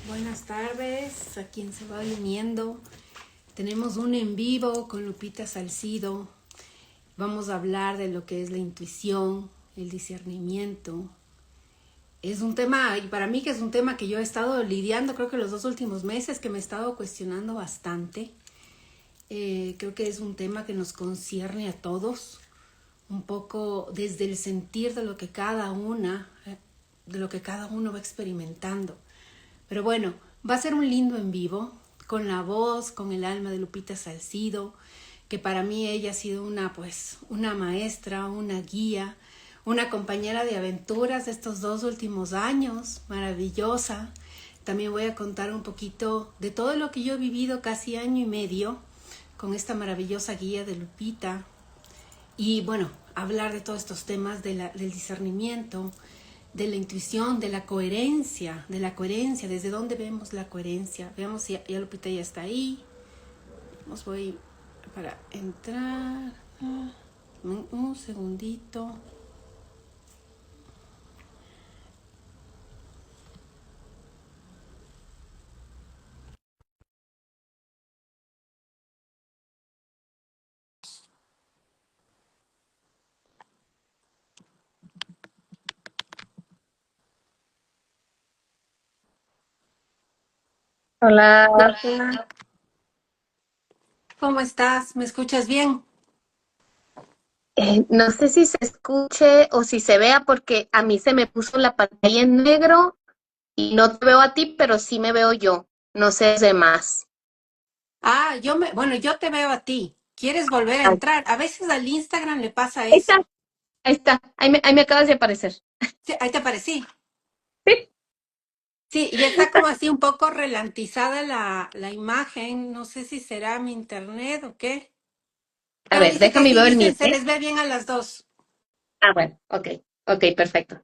Buenas tardes a quien se va uniendo. Tenemos un en vivo con Lupita Salcido. Vamos a hablar de lo que es la intuición, el discernimiento. Es un tema, y para mí que es un tema que yo he estado lidiando, creo que los 2 últimos meses, que me he estado cuestionando bastante. Creo que es un tema que nos concierne a todos, un poco desde el sentir de lo que de lo que cada uno va experimentando. Pero bueno, va a ser un lindo en vivo, con la voz, con el alma de Lupita Salcido, que para mí ella ha sido una maestra, una guía, una compañera de aventuras de estos 2 últimos años, maravillosa. También voy a contar un poquito de todo lo que yo he vivido casi año y medio con esta maravillosa guía de Lupita. Y bueno, hablar de todos estos temas del discernimiento, de la intuición, de la coherencia, desde dónde vemos la coherencia. Veamos si ya Lupita ya está ahí. Voy para entrar. Un segundito. Hola, Hola, ¿cómo estás? ¿Me escuchas bien? no sé si se escuche o si se vea porque a mí se me puso la pantalla en negro y no te veo a ti, pero sí me veo yo. No sé de más. Bueno, yo te veo a ti. ¿Quieres volver a Ahí entrar? A veces al Instagram le pasa está, eso. ahí está, ahí me acabas de aparecer. Sí, ahí te aparecí. Sí. Sí, y está como así un poco ralentizada la imagen. No sé si será mi internet o qué. A Pero ver, dice que déjame sí, ver el mío, dicen se ¿eh? les ve bien a las dos. Ah, bueno, ok, perfecto.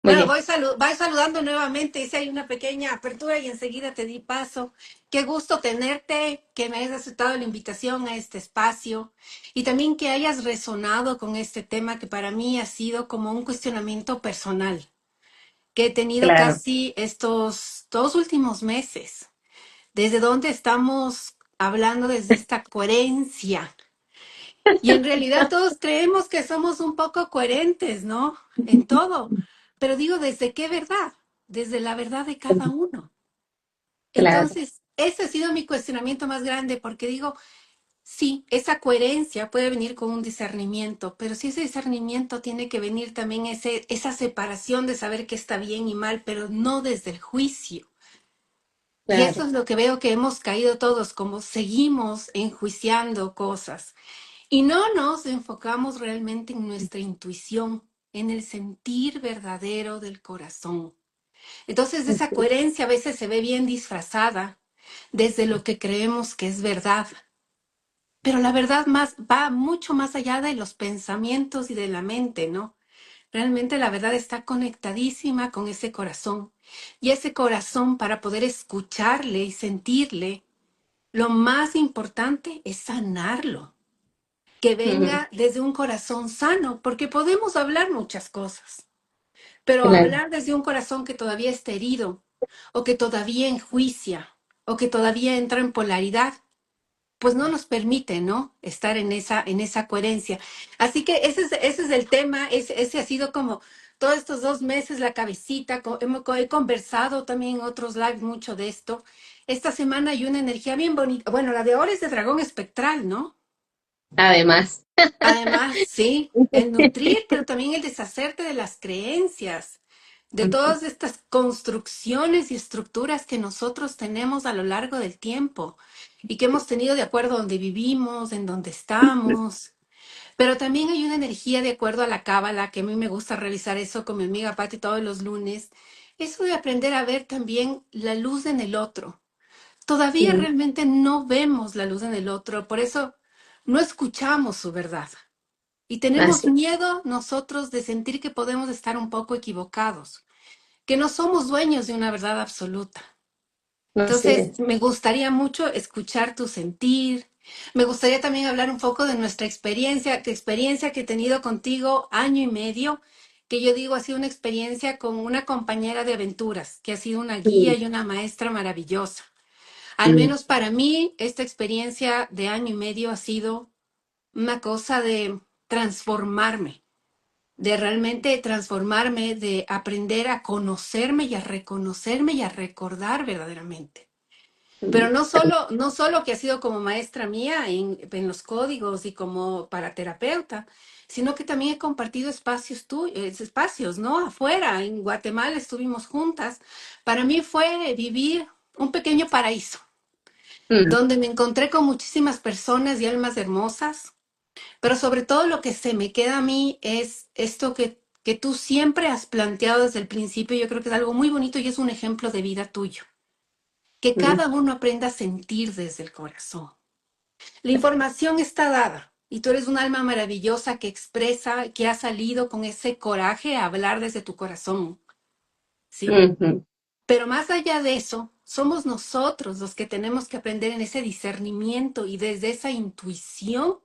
Muy Bueno, bien, voy saludando nuevamente. Dice hay una pequeña apertura y enseguida te di paso. Qué gusto tenerte, que me hayas aceptado la invitación a este espacio y también que hayas resonado con este tema que para mí ha sido como un cuestionamiento personal que he tenido claro. casi estos 2 últimos meses. ¿Desde dónde estamos hablando desde esta coherencia? Y en realidad todos creemos que somos un poco coherentes, ¿no? En todo. Pero digo, ¿desde qué verdad? Desde la verdad de cada uno. Claro. Entonces, ese ha sido mi cuestionamiento más grande, porque digo, sí, esa coherencia puede venir con un discernimiento, pero si ese discernimiento tiene que venir también esa separación de saber qué está bien y mal, pero no desde el juicio. Y eso Claro. es lo que veo que hemos caído todos, como seguimos enjuiciando cosas. Y no nos enfocamos realmente en nuestra intuición, en el sentir verdadero del corazón. Entonces esa coherencia a veces se ve bien disfrazada desde lo que creemos que es verdad, pero la verdad más va mucho más allá de los pensamientos y de la mente, ¿no? Realmente la verdad está conectadísima con ese corazón. Y ese corazón, para poder escucharle y sentirle, lo más importante es sanarlo, que Ujú. venga desde un corazón sano, porque podemos hablar muchas cosas, pero Claro. hablar desde un corazón que todavía está herido, o que todavía enjuicia, o que todavía entra en polaridad, pues no nos permite, ¿no? Estar en esa coherencia. Así que ese es el tema, ese ha sido como todos estos 2 meses la cabecita, he conversado también en otros lives mucho de esto. Esta semana hay una energía bien bonita, bueno, la de ahora es de dragón espectral, ¿no? Además. Además, sí, el nutrir, pero también el deshacerte de las creencias, de todas estas construcciones y estructuras que nosotros tenemos a lo largo del tiempo y que hemos tenido de acuerdo a donde vivimos, en donde estamos. Pero también hay una energía de acuerdo a la cábala, que a mí me gusta revisar eso con mi amiga Patti todos los lunes. Eso de aprender a ver también la luz en el otro. Todavía Sí, realmente no vemos la luz en el otro, por eso no escuchamos su verdad. Y tenemos así. miedo nosotros de sentir que podemos estar un poco equivocados, que no somos dueños de una verdad absoluta. Así Entonces, es. me gustaría mucho escuchar tu sentir. Me gustaría también hablar un poco de nuestra experiencia que he tenido contigo año y medio, que yo digo ha sido una experiencia con una compañera de aventuras, que ha sido una guía Mm, y una maestra maravillosa. Al mm, menos para mí, esta experiencia de año y medio ha sido una cosa de transformarme, de realmente transformarme, de aprender a conocerme y a reconocerme y a recordar verdaderamente. Pero mm, no solo que ha sido como maestra mía en los códigos y como para terapeuta, sino que también he compartido espacios, ¿no? Afuera, en Guatemala estuvimos juntas. Para mí fue vivir un pequeño paraíso, mm, donde me encontré con muchísimas personas y almas hermosas, pero sobre todo lo que se me queda a mí es esto que tú siempre has planteado desde el principio. Yo creo que es algo muy bonito y es un ejemplo de vida tuyo, que mm, cada uno aprenda a sentir desde el corazón. La información está dada y tú eres un alma maravillosa que expresa, que ha salido con ese coraje a hablar desde tu corazón, ¿sí? ujú, Pero más allá de eso, somos nosotros los que tenemos que aprender en ese discernimiento y desde esa intuición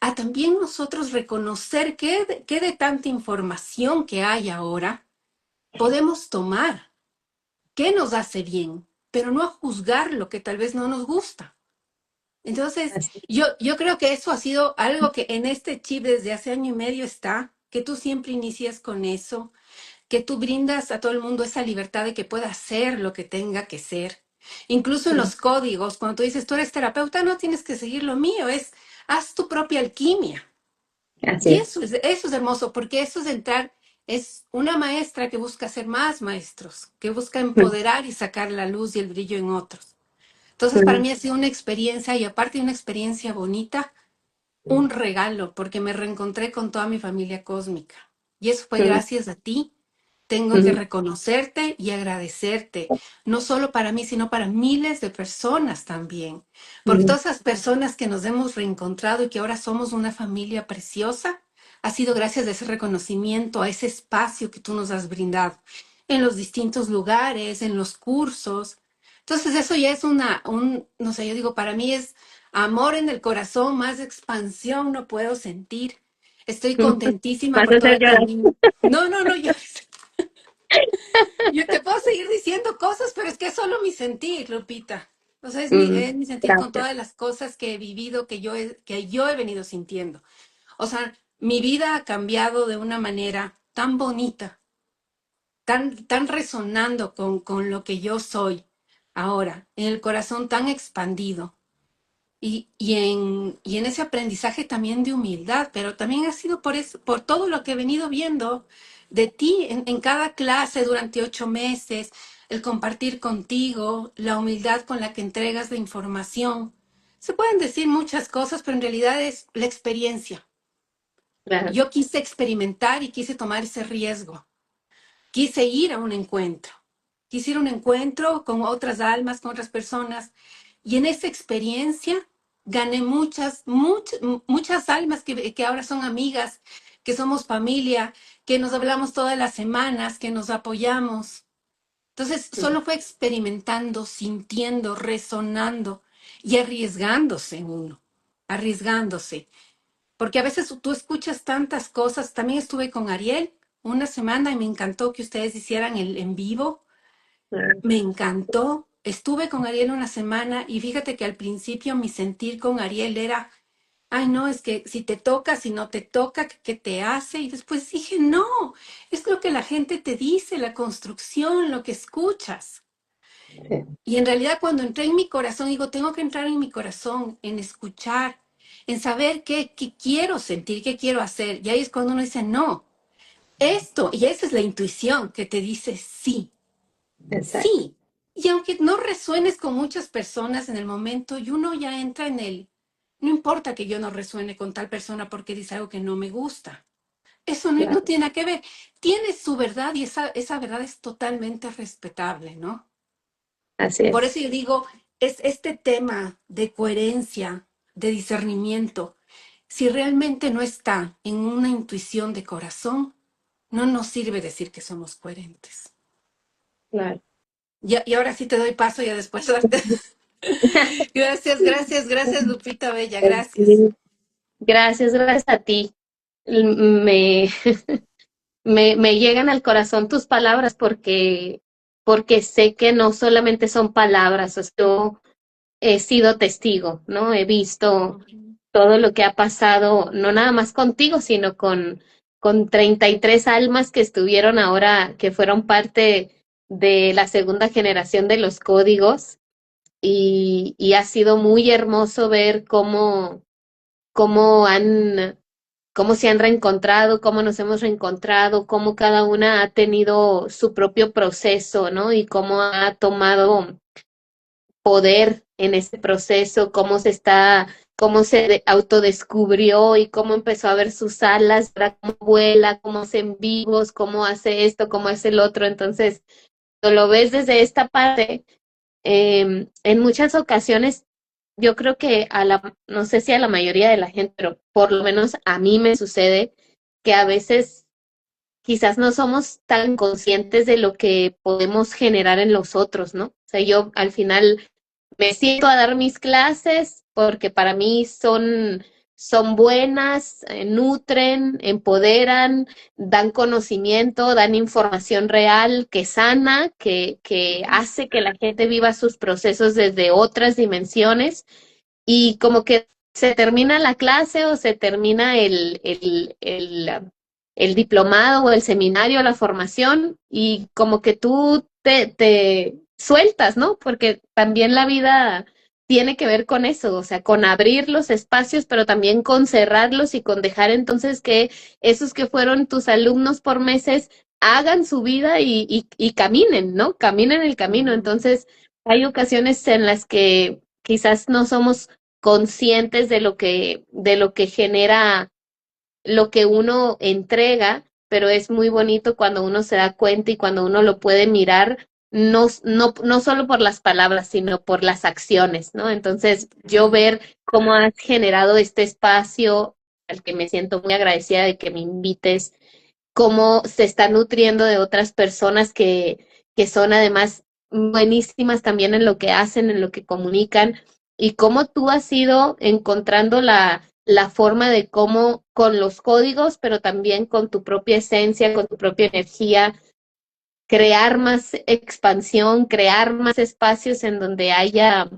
a también nosotros reconocer qué de tanta información que hay ahora podemos tomar, qué nos hace bien, pero no a juzgar lo que tal vez no nos gusta. Entonces, así, yo creo que eso ha sido algo que en este chip desde hace año y medio está, que tú siempre inicias con eso, que tú brindas a todo el mundo esa libertad de que pueda hacer lo que tenga que ser. Incluso en mm, los códigos, cuando tú dices, tú eres terapeuta, no tienes que seguir lo mío, es haz tu propia alquimia. así Y es. eso es hermoso, porque eso es entrar, es una maestra que busca ser más maestros, que busca Mm, empoderar y sacar la luz y el brillo en otros. Entonces, para mm, mí ha sido una experiencia, y aparte de una experiencia bonita, un regalo, porque me reencontré con toda mi familia cósmica. Y eso fue mm, gracias a ti. Tengo que mm, reconocerte y agradecerte, no solo para mí, sino para miles de personas también. Porque mm, todas esas personas que nos hemos reencontrado y que ahora somos una familia preciosa, ha sido gracias a ese reconocimiento, a ese espacio que tú nos has brindado en los distintos lugares, en los cursos. Entonces eso ya es no sé, yo digo, para mí es amor en el corazón, más expansión no puedo sentir. Estoy mm. contentísima Vas por a todo hacer el llorar. camino. No, no, no, yo te puedo seguir diciendo cosas, pero es que es solo mi sentir, Lupita. O sea, es mi, Mm, es mi sentir con gracias. todas las cosas que he vivido, que yo he venido sintiendo. O sea, mi vida ha cambiado de una manera tan bonita, tan resonando con lo que yo soy ahora, en el corazón tan expandido. Y en ese aprendizaje también de humildad, pero también ha sido por eso, por todo lo que he venido viendo de ti en cada clase durante 8 meses, el compartir contigo, la humildad con la que entregas la información. Se pueden decir muchas cosas, pero en realidad es la experiencia. Claro. Yo quise experimentar y quise tomar ese riesgo. Quise ir a un encuentro. Quise ir a un encuentro con otras almas, con otras personas. Y en esa experiencia gané muchas almas que ahora son amigas, que somos familia, que nos hablamos todas las semanas, que nos apoyamos. Entonces, Mm, solo fue experimentando, sintiendo, resonando y arriesgándose uno, arriesgándose. Porque a veces tú escuchas tantas cosas. También estuve con Ariel una semana y me encantó que ustedes hicieran el en vivo. claro. Me encantó. Estuve con Ariel una semana y fíjate que al principio mi sentir con Ariel era, ay no, es que si te toca, si no te toca, ¿qué te hace? Y después dije, no, es lo que la gente te dice, la construcción, lo que escuchas. Sí, Y en realidad cuando entré en mi corazón, digo, tengo que entrar en mi corazón, en escuchar, en saber qué quiero sentir, qué quiero hacer. Y ahí es cuando uno dice, no, esto, y esa es la intuición que te dice sí. exacto. Sí, y aunque no resuenes con muchas personas en el momento, y uno ya entra en no importa que yo no resuene con tal persona porque dice algo que no me gusta. Eso no Claro. tiene nada que ver. Tiene su verdad y esa verdad es totalmente respetable, ¿no? Así Por eso es. yo digo, es este tema de coherencia, de discernimiento. Si realmente no está en una intuición de corazón, no nos sirve decir que somos coherentes. Claro. Y ahora sí te doy paso ya después de darte. Gracias, gracias, gracias, Lupita Bella, gracias. Sí. Gracias, gracias a ti. Me, me llegan al corazón tus palabras porque sé que no solamente son palabras, o sea, yo he sido testigo, ¿no? He visto todo lo que ha pasado, no nada más contigo, sino con 33 almas que estuvieron ahora, que fueron parte de la segunda generación de los códigos, y ha sido muy hermoso ver cómo han, cómo se han reencontrado, cómo nos hemos reencontrado, cómo cada una ha tenido su propio proceso, ¿no? Y cómo ha tomado poder en ese proceso, cómo se autodescubrió y cómo empezó a ver sus alas, ¿verdad? Cómo vuela, cómo hace en vivos, cómo hace esto, cómo hace el otro. Entonces, cuando lo ves desde esta parte, en muchas ocasiones, yo creo que no sé si a la mayoría de la gente, pero por lo menos a mí me sucede que a veces quizás no somos tan conscientes de lo que podemos generar en los otros, ¿no? O sea, yo al final me siento a dar mis clases porque para mí son buenas, nutren, empoderan, dan conocimiento, dan información real que sana, que hace que la gente viva sus procesos desde otras dimensiones y como que se termina la clase o se termina el diplomado o el seminario, la formación, y como que tú te sueltas, ¿no? Porque también la vida tiene que ver con eso, o sea, con abrir los espacios, pero también con cerrarlos y con dejar entonces que esos que fueron tus alumnos por meses hagan su vida y caminen, ¿no? Caminen el camino. Entonces, hay ocasiones en las que quizás no somos conscientes de lo que genera lo que uno entrega, pero es muy bonito cuando uno se da cuenta y cuando uno lo puede mirar, no solo por las palabras, sino por las acciones, ¿no? Entonces, yo ver cómo has generado este espacio, al que me siento muy agradecida de que me invites, cómo se está nutriendo de otras personas que son además buenísimas también en lo que hacen, en lo que comunican, y cómo tú has ido encontrando la forma de cómo con los códigos, pero también con tu propia esencia, con tu propia energía, crear más expansión, crear más espacios en donde haya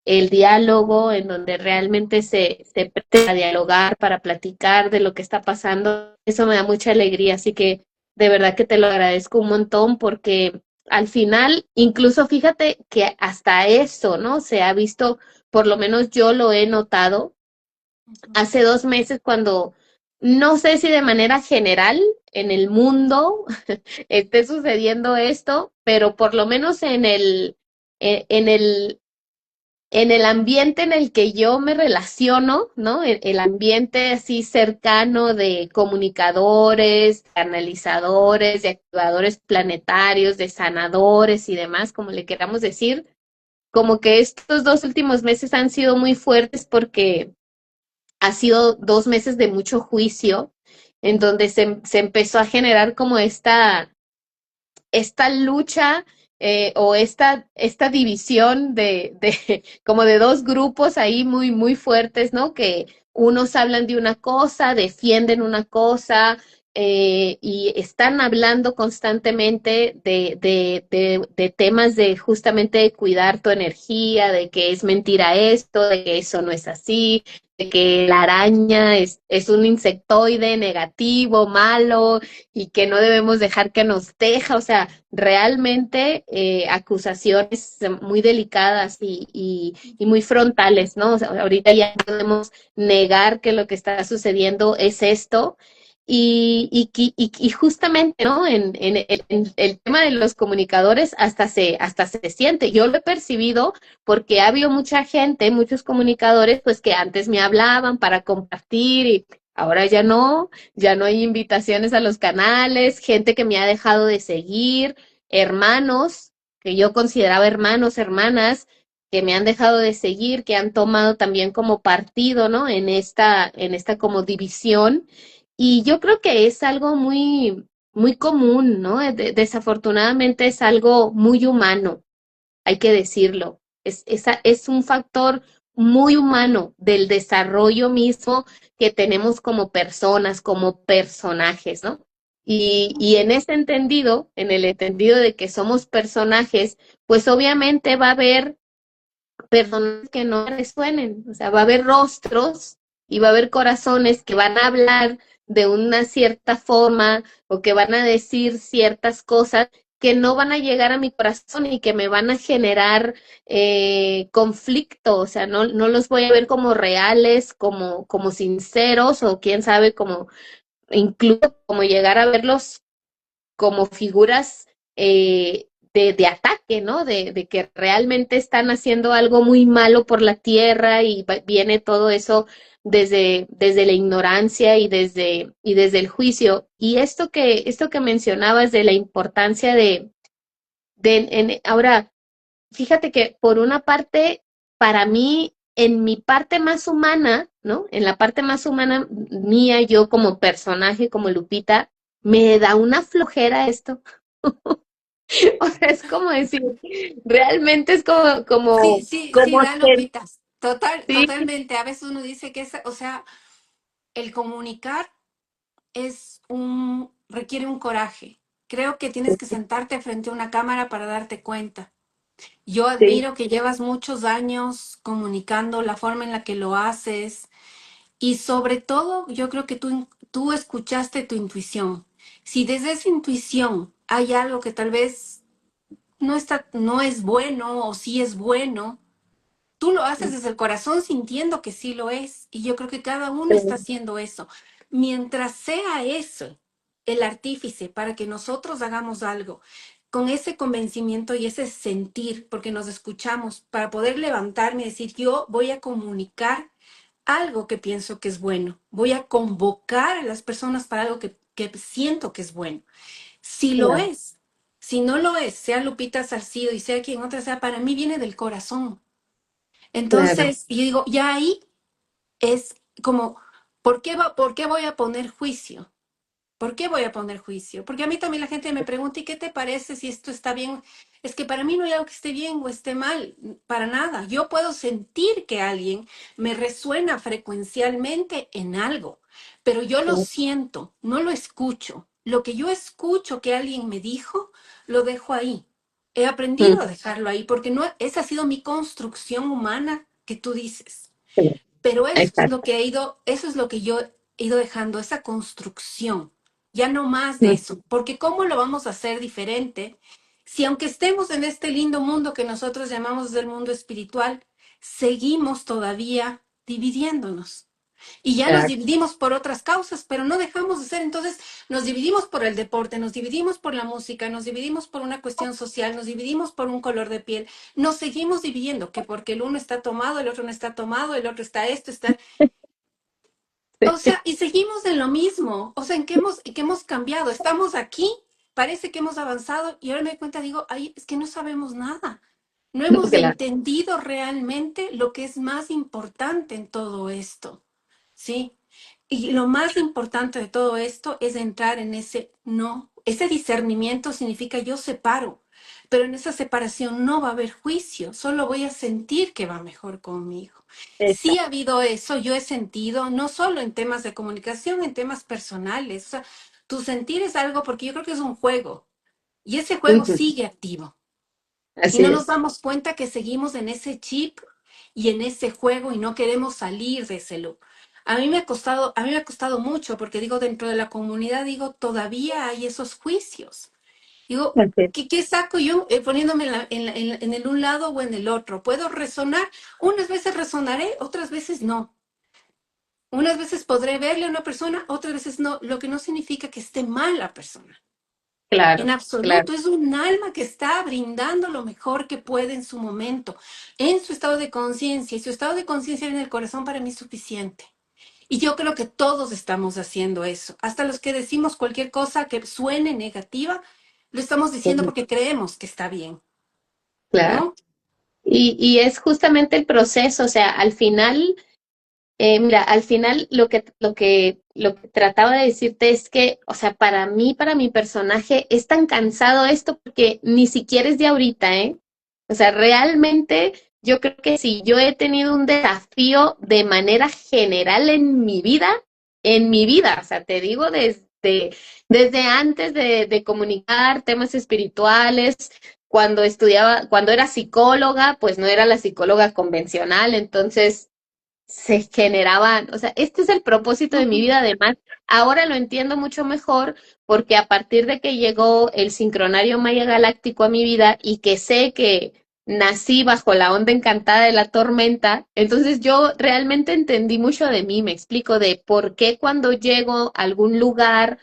el diálogo, en donde realmente se preste a dialogar, para platicar de lo que está pasando. Eso me da mucha alegría, así que de verdad que te lo agradezco un montón porque al final, incluso fíjate que hasta eso, ¿no? Se ha visto, por lo menos yo lo he notado, hace 2 meses cuando, no sé si de manera general en el mundo esté sucediendo esto, pero por lo menos en el, en el ambiente en el que yo me relaciono, ¿no? El ambiente así cercano de comunicadores, de analizadores, de activadores planetarios, de sanadores y demás, como le queramos decir, como que estos 2 últimos meses han sido muy fuertes porque ha sido 2 meses de mucho juicio, en donde se empezó a generar como esta lucha o esta división como de dos grupos ahí muy, muy fuertes, ¿no? Que unos hablan de una cosa, defienden una cosa, y están hablando constantemente de temas de justamente de cuidar tu energía, de que es mentira esto, de que eso no es así, de que la araña es un insectoide negativo, malo, y que no debemos dejar que nos deja, o sea, realmente acusaciones muy delicadas y muy frontales, ¿no? O sea, ahorita ya podemos negar que lo que está sucediendo es esto. Y justamente, ¿no? En el tema de los comunicadores hasta se siente. Yo lo he percibido porque ha habido mucha gente, muchos comunicadores, pues que antes me hablaban para compartir y ahora ya no hay invitaciones a los canales, gente que me ha dejado de seguir, hermanos que yo consideraba hermanos, hermanas, que me han dejado de seguir, que han tomado también como partido, ¿no? En esta como división. Y yo creo que es algo muy, muy común, ¿no? Desafortunadamente es algo muy humano, hay que decirlo. Es un factor muy humano del desarrollo mismo que tenemos como personas, como personajes, ¿no? Y en ese entendido, en el entendido de que somos personajes, pues obviamente va a haber personas que no resuenen, o sea, va a haber rostros y va a haber corazones que van a hablar de una cierta forma o que van a decir ciertas cosas que no van a llegar a mi corazón y que me van a generar conflicto, o sea, no los voy a ver como reales, como sinceros o quién sabe, como incluso como llegar a verlos como figuras de ataque, ¿no? De que realmente están haciendo algo muy malo por la tierra y viene todo eso desde la ignorancia y desde el juicio. Y esto que mencionabas de la importancia ahora, fíjate que por una parte, para mí, en mi parte más humana, ¿no? En la parte más humana mía, yo como personaje, como Lupita, me da una flojera esto. O sea, es como decir, realmente es Sí, sí, sí, como da Lupitas. sentir, Totalmente. A veces uno dice que es, o sea, el comunicar requiere un coraje. Creo que tienes que sentarte frente a una cámara para darte cuenta. Yo sí, admiro que llevas muchos años comunicando la forma en la que lo haces y sobre todo yo creo que tú escuchaste tu intuición. Si desde esa intuición hay algo que tal vez no es bueno o sí es bueno, tú lo haces desde el corazón sintiendo que sí lo es. Y yo creo que cada uno está haciendo eso. Mientras sea eso el artífice para que nosotros hagamos algo, con ese convencimiento y ese sentir, porque nos escuchamos, para poder levantarme y decir, yo voy a comunicar algo que pienso que es bueno, voy a convocar a las personas para algo que siento que es bueno. Si lo claro, es, si no lo es, sea Lupita Salcido y sea quien otra sea, para mí viene del corazón. claro, Entonces, yo digo, ya ahí es como, ¿por qué voy a poner juicio? ¿Por qué voy a poner juicio? Porque a mí también la gente me pregunta, ¿y qué te parece si esto está bien? Es que para mí no hay algo que esté bien o esté mal, para nada. Yo puedo sentir que alguien me resuena frecuencialmente en algo, pero yo lo siento, no lo escucho. Lo que yo escucho que alguien me dijo, lo dejo ahí. He aprendido a dejarlo ahí porque no, esa ha sido mi construcción humana que tú dices. Pero eso es lo exacto. que eso es lo que yo he ido dejando, esa construcción, ya no más de eso, porque ¿cómo lo vamos a hacer diferente si aunque estemos en este lindo mundo que nosotros llamamos del mundo espiritual, seguimos todavía dividiéndonos? Y ya nos Exacto. dividimos por otras causas, pero no dejamos de ser. Entonces nos dividimos por el deporte, nos dividimos por la música, nos dividimos por una cuestión social, nos dividimos por un color de piel. Nos seguimos dividiendo, que porque el uno está tomado, el otro no está tomado, el otro está esto, está... O sea, y seguimos en lo mismo. O sea, en qué hemos cambiado? Estamos aquí, parece que hemos avanzado y ahora me doy cuenta, digo, ay, es que no sabemos nada. No No, hemos claro, entendido realmente lo que es más importante en todo esto. ¿Sí? Y lo más importante de todo esto es entrar en ese no. Ese discernimiento significa yo separo, pero en esa separación no va a haber juicio, solo voy a sentir que va mejor conmigo. Sí ha exacto. habido eso, yo he sentido, no solo en temas de comunicación, en temas personales. O sea, tu sentir es algo porque yo creo que es un juego y ese juego Ujú, sigue activo y así no nos es. damos cuenta que seguimos en ese chip y en ese juego y no queremos salir de ese loop. A mí me ha costado mucho porque digo, dentro de la comunidad, digo, todavía hay esos juicios. Digo, Así es. ¿qué saco yo poniéndome en el un lado o en el otro? ¿Puedo resonar? Unas veces resonaré, otras veces no. Unas veces podré verle a una persona, otras veces no, lo que no significa que esté mal la persona. En Claro, claro. absoluto, es un alma que está brindando lo mejor que puede en su momento, en su estado de conciencia. Y su estado de conciencia en el corazón para mí es suficiente. Y yo creo que todos estamos haciendo eso. Hasta los que decimos cualquier cosa que suene negativa, lo estamos diciendo Ujú, porque creemos que está bien, claro. ¿no? Y es justamente el proceso, o sea, al final, mira, al final lo que trataba de decirte es que, o sea, para mí, para mi personaje, es tan cansado esto porque ni siquiera es de ahorita, ¿eh? O sea, realmente yo creo que si yo he tenido un desafío de manera general en mi vida, o sea, te digo desde antes de comunicar temas espirituales, cuando era psicóloga, pues no era la psicóloga convencional, entonces se generaban, o sea, este es el propósito de mi vida, además, ahora lo entiendo mucho mejor porque a partir de que llegó el sincronario Maya Galáctico a mi vida y que sé que nací bajo la onda encantada de la tormenta, entonces yo realmente entendí mucho de mí, me explico, de por qué cuando llego a algún lugar,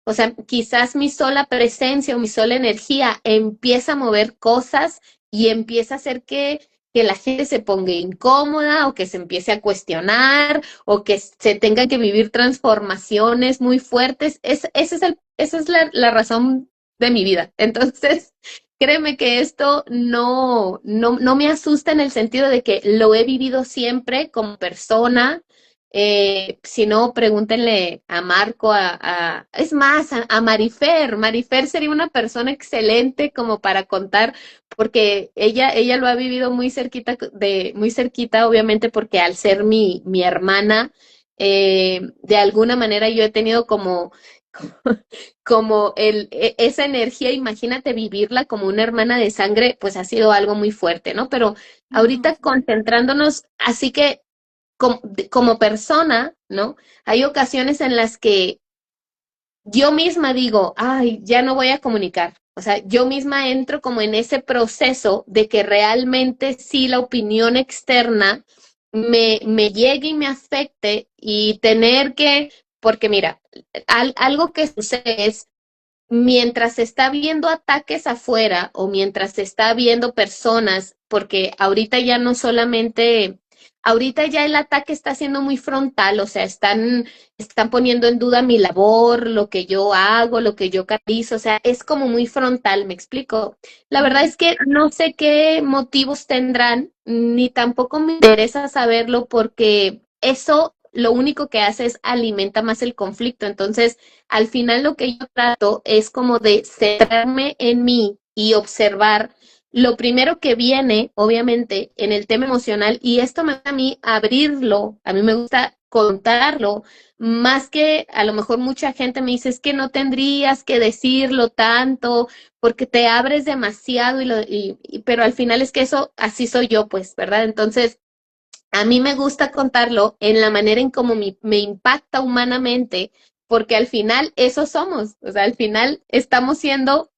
o sea, quizás mi sola presencia o mi sola energía empieza a mover cosas y empieza a hacer que la gente se ponga incómoda o que se empiece a cuestionar o que se tenga que vivir transformaciones muy fuertes. Esa es la razón de mi vida. Entonces, créeme que esto no me asusta en el sentido de que lo he vivido siempre como persona. Si no, pregúntenle a Marco, es más, a Marifer. Marifer sería una persona excelente como para contar porque ella lo ha vivido muy cerquita, obviamente, porque al ser mi hermana, de alguna manera yo he tenido como esa energía, imagínate vivirla como una hermana de sangre, pues ha sido algo muy fuerte, ¿no? Pero ahorita concentrándonos, así que como persona, ¿no? Hay ocasiones en las que yo misma digo, ay, ya no voy a comunicar. O sea, yo misma entro como en ese proceso de que realmente sí la opinión externa me llegue y me afecte y tener que, porque mira, algo que sucede es, mientras se está viendo ataques afuera o mientras se está viendo personas, porque ahorita ya no solamente, ahorita ya el ataque está siendo muy frontal, o sea, están poniendo en duda mi labor, lo que yo hago, lo que yo realizo, o sea, es como muy frontal, ¿me explico? La verdad es que no sé qué motivos tendrán, ni tampoco me interesa saberlo porque eso lo único que hace es alimenta más el conflicto. Entonces, al final lo que yo trato es como de centrarme en mí y observar lo primero que viene, obviamente, en el tema emocional, y esto me da a mí abrirlo, a mí me gusta contarlo, más que a lo mejor mucha gente me dice, es que no tendrías que decirlo tanto, porque te abres demasiado, pero al final es que eso, así soy yo, pues, ¿verdad? Entonces, a mí me gusta contarlo en la manera en cómo me impacta humanamente, porque al final eso somos, o sea, al final estamos siendo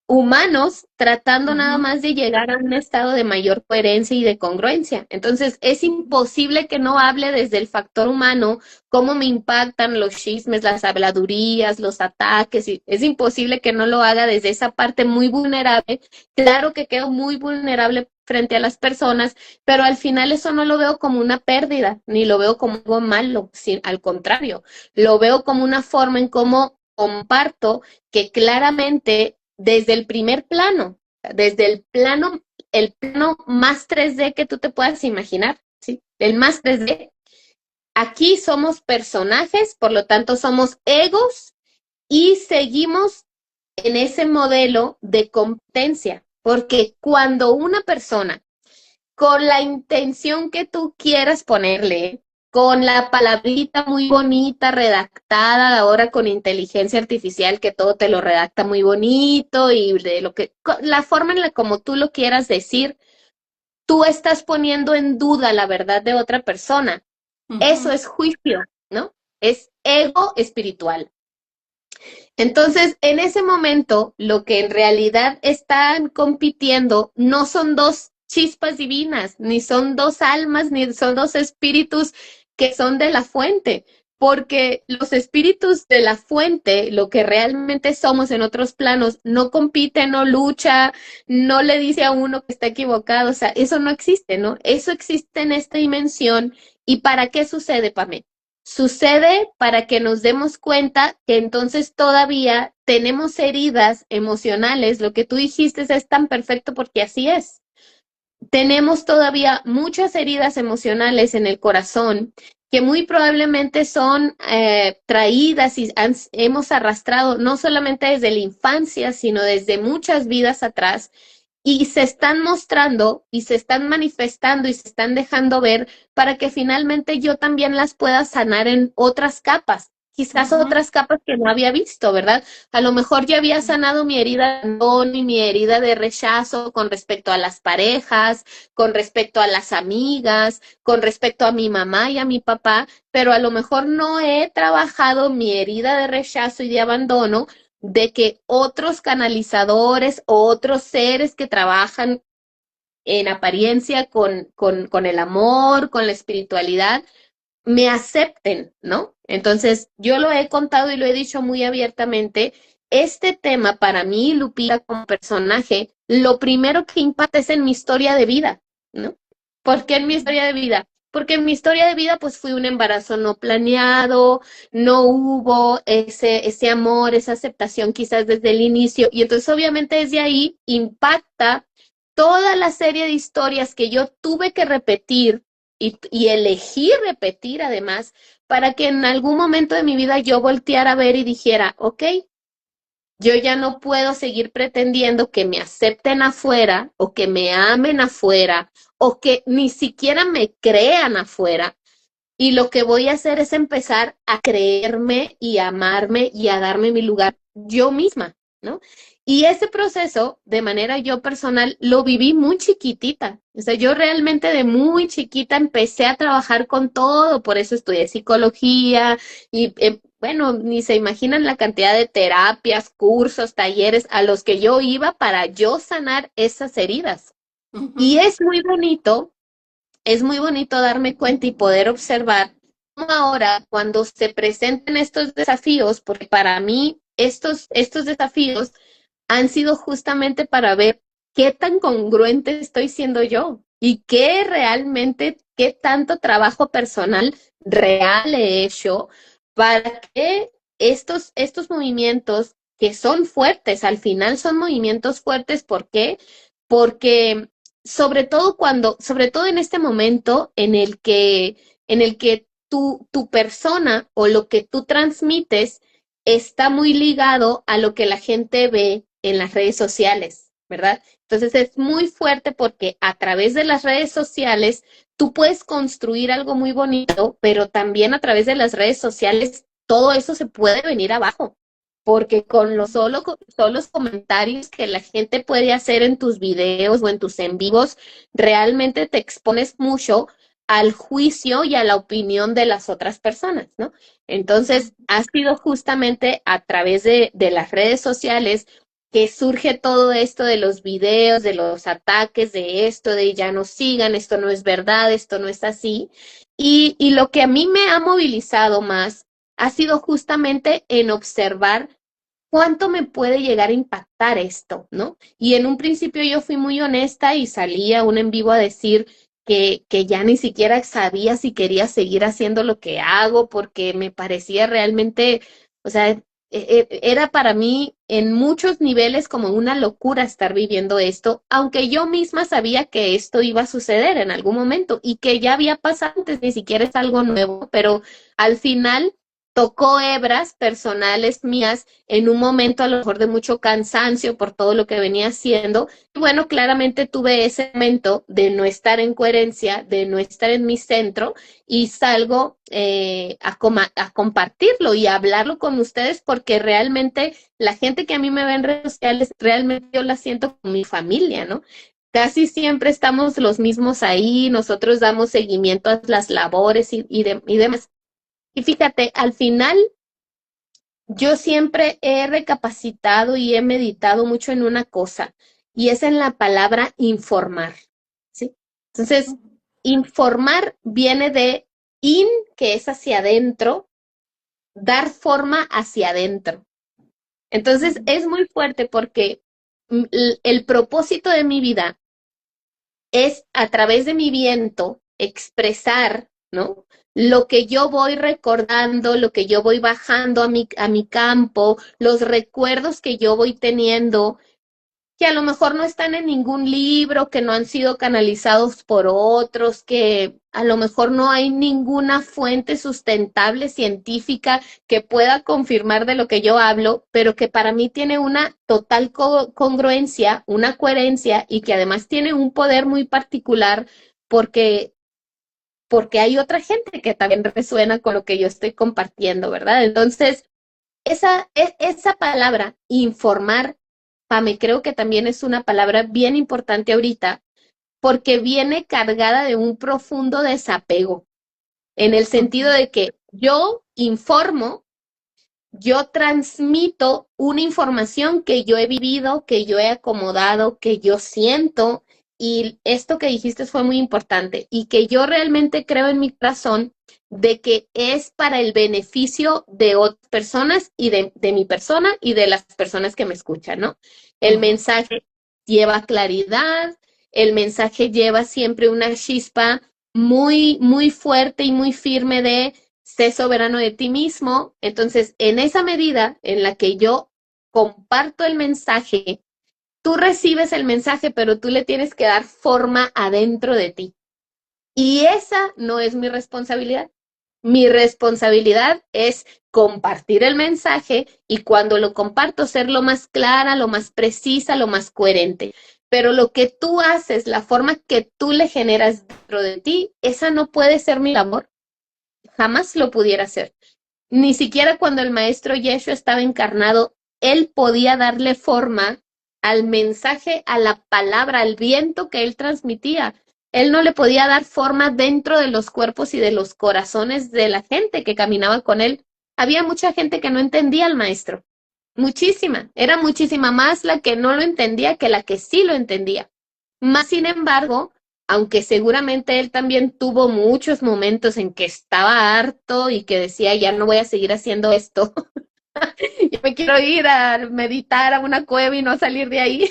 humanos tratando nada más de llegar a un estado de mayor coherencia y de congruencia. Entonces, es imposible que no hable desde el factor humano, cómo me impactan los chismes, las habladurías, los ataques, y es imposible que no lo haga desde esa parte muy vulnerable. Claro que quedo muy vulnerable frente a las personas, pero al final eso no lo veo como una pérdida, ni lo veo como algo malo, al contrario, lo veo como una forma en cómo comparto que claramente desde el primer plano, desde el plano más 3D que tú te puedas imaginar, ¿sí? El más 3D. Aquí somos personajes, por lo tanto somos egos y seguimos en ese modelo de competencia, porque cuando una persona con la intención que tú quieras ponerle, con la palabrita muy bonita redactada, ahora con inteligencia artificial que todo te lo redacta muy bonito y de la forma en la como tú lo quieras decir, tú estás poniendo en duda la verdad de otra persona. Eso es juicio, ¿no? Es ego espiritual. Entonces, en ese momento, lo que en realidad están compitiendo no son dos chispas divinas, ni son dos almas, ni son dos espíritus que son de la fuente, porque los espíritus de la fuente, lo que realmente somos en otros planos, no compite, no lucha, no le dice a uno que está equivocado, o sea, eso no existe, ¿no? Eso existe en esta dimensión. ¿Y para qué sucede, Pamela? Sucede para que nos demos cuenta que entonces todavía tenemos heridas emocionales. Lo que tú dijiste es tan perfecto porque así es. Tenemos todavía muchas heridas emocionales en el corazón que muy probablemente son traídas y hemos arrastrado no solamente desde la infancia, sino desde muchas vidas atrás y se están mostrando y se están manifestando y se están dejando ver para que finalmente yo también las pueda sanar en otras capas. quizás Ujú. otras capas que no había visto, ¿verdad? A lo mejor ya había sanado mi herida de abandono y mi herida de rechazo con respecto a las parejas, con respecto a las amigas, con respecto a mi mamá y a mi papá, pero a lo mejor no he trabajado mi herida de rechazo y de abandono de que otros canalizadores o otros seres que trabajan en apariencia con el amor, con la espiritualidad, me acepten, ¿no? Entonces, yo lo he contado y lo he dicho muy abiertamente. Este tema para mí, Lupita, como personaje, lo primero que impacta es en mi historia de vida, ¿no? ¿Por qué en mi historia de vida? Porque en mi historia de vida, pues fui un embarazo no planeado, no hubo ese amor, esa aceptación quizás desde el inicio. Y entonces, obviamente, desde ahí impacta toda la serie de historias que yo tuve que repetir y elegí repetir además para que en algún momento de mi vida yo volteara a ver y dijera, ok, yo ya no puedo seguir pretendiendo que me acepten afuera o que me amen afuera o que ni siquiera me crean afuera. Y lo que voy a hacer es empezar a creerme y a amarme y a darme mi lugar yo misma, ¿no? Y ese proceso, de manera yo personal, lo viví muy chiquitita. O sea, yo realmente de muy chiquita empecé a trabajar con todo, por eso estudié psicología y, bueno, ni se imaginan la cantidad de terapias, cursos, talleres a los que yo iba para yo sanar esas heridas. Y Ujú. es muy bonito darme cuenta y poder observar cómo ahora, cuando se presenten estos desafíos, porque para mí estos desafíos han sido justamente para ver qué tan congruente estoy siendo yo y qué realmente, qué tanto trabajo personal real he hecho para que estos movimientos que son fuertes, al final son movimientos fuertes, ¿por qué? Porque sobre todo en este momento en el que tu persona o lo que tú transmites está muy ligado a lo que la gente ve en las redes sociales, ¿verdad? Entonces es muy fuerte porque a través de las redes sociales tú puedes construir algo muy bonito, pero también a través de las redes sociales todo eso se puede venir abajo porque con los solos comentarios que la gente puede hacer en tus videos o en tus en vivos, realmente te expones mucho al juicio y a la opinión de las otras personas, ¿no? Entonces, ha sido justamente a través de las redes sociales que surge todo esto de los videos, de los ataques, de esto, de ya no sigan, esto no es verdad, esto no es así. Y lo que a mí me ha movilizado más ha sido justamente en observar cuánto me puede llegar a impactar esto, ¿no? Y en un principio yo fui muy honesta y salí a un en vivo a decir que ya ni siquiera sabía si quería seguir haciendo lo que hago porque me parecía realmente, o sea, era para mí en muchos niveles como una locura estar viviendo esto, aunque yo misma sabía que esto iba a suceder en algún momento y que ya había pasado antes, ni siquiera es algo nuevo, pero al final tocó hebras personales mías en un momento a lo mejor de mucho cansancio por todo lo que venía haciendo. Y bueno, claramente tuve ese momento de no estar en coherencia, de no estar en mi centro y salgo a compartirlo y a hablarlo con ustedes porque realmente la gente que a mí me ve en redes sociales, realmente yo la siento como mi familia, ¿no? Casi siempre estamos los mismos ahí, nosotros damos seguimiento a las labores y demás. Y fíjate, al final yo siempre he recapacitado y he meditado mucho en una cosa, y es en la palabra informar, ¿sí? Entonces, informar viene de in, que es hacia adentro, dar forma hacia adentro. Entonces, es muy fuerte porque el propósito de mi vida es a través de mi viento expresar, ¿no? Lo que yo voy recordando, lo que yo voy bajando a mi campo, los recuerdos que yo voy teniendo, que a lo mejor no están en ningún libro, que no han sido canalizados por otros, que a lo mejor no hay ninguna fuente sustentable científica que pueda confirmar de lo que yo hablo, pero que para mí tiene una total congruencia, una coherencia y que además tiene un poder muy particular porque porque hay otra gente que también resuena con lo que yo estoy compartiendo, ¿verdad? Entonces, esa palabra, informar, Pame, creo que también es una palabra bien importante ahorita, porque viene cargada de un profundo desapego, en el sentido Ujú. de que yo informo, yo transmito una información que yo he vivido, que yo he acomodado, que yo siento, y esto que dijiste fue muy importante, y que yo realmente creo en mi corazón de que es para el beneficio de otras personas y de mi persona y de las personas que me escuchan, ¿no? El Ujú. mensaje lleva claridad, el mensaje lleva siempre una chispa muy, muy fuerte y muy firme de sé soberano de ti mismo. Entonces, en esa medida en la que yo comparto el mensaje, tú recibes el mensaje, pero tú le tienes que dar forma adentro de ti. Y esa no es mi responsabilidad. Mi responsabilidad es compartir el mensaje y cuando lo comparto ser lo más clara, lo más precisa, lo más coherente. Pero lo que tú haces, la forma que tú le generas dentro de ti, esa no puede ser mi labor. Jamás lo pudiera hacer. Ni siquiera cuando el maestro Yeshua estaba encarnado, él podía darle forma al mensaje, a la palabra, al viento que él transmitía. Él no le podía dar forma dentro de los cuerpos y de los corazones de la gente que caminaba con él. Había mucha gente que no entendía al maestro. Muchísima. Era muchísima más la que no lo entendía que la que sí lo entendía. Más sin embargo, aunque seguramente él también tuvo muchos momentos en que estaba harto y que decía, ya no voy a seguir haciendo esto, yo me quiero ir a meditar a una cueva y no salir de ahí,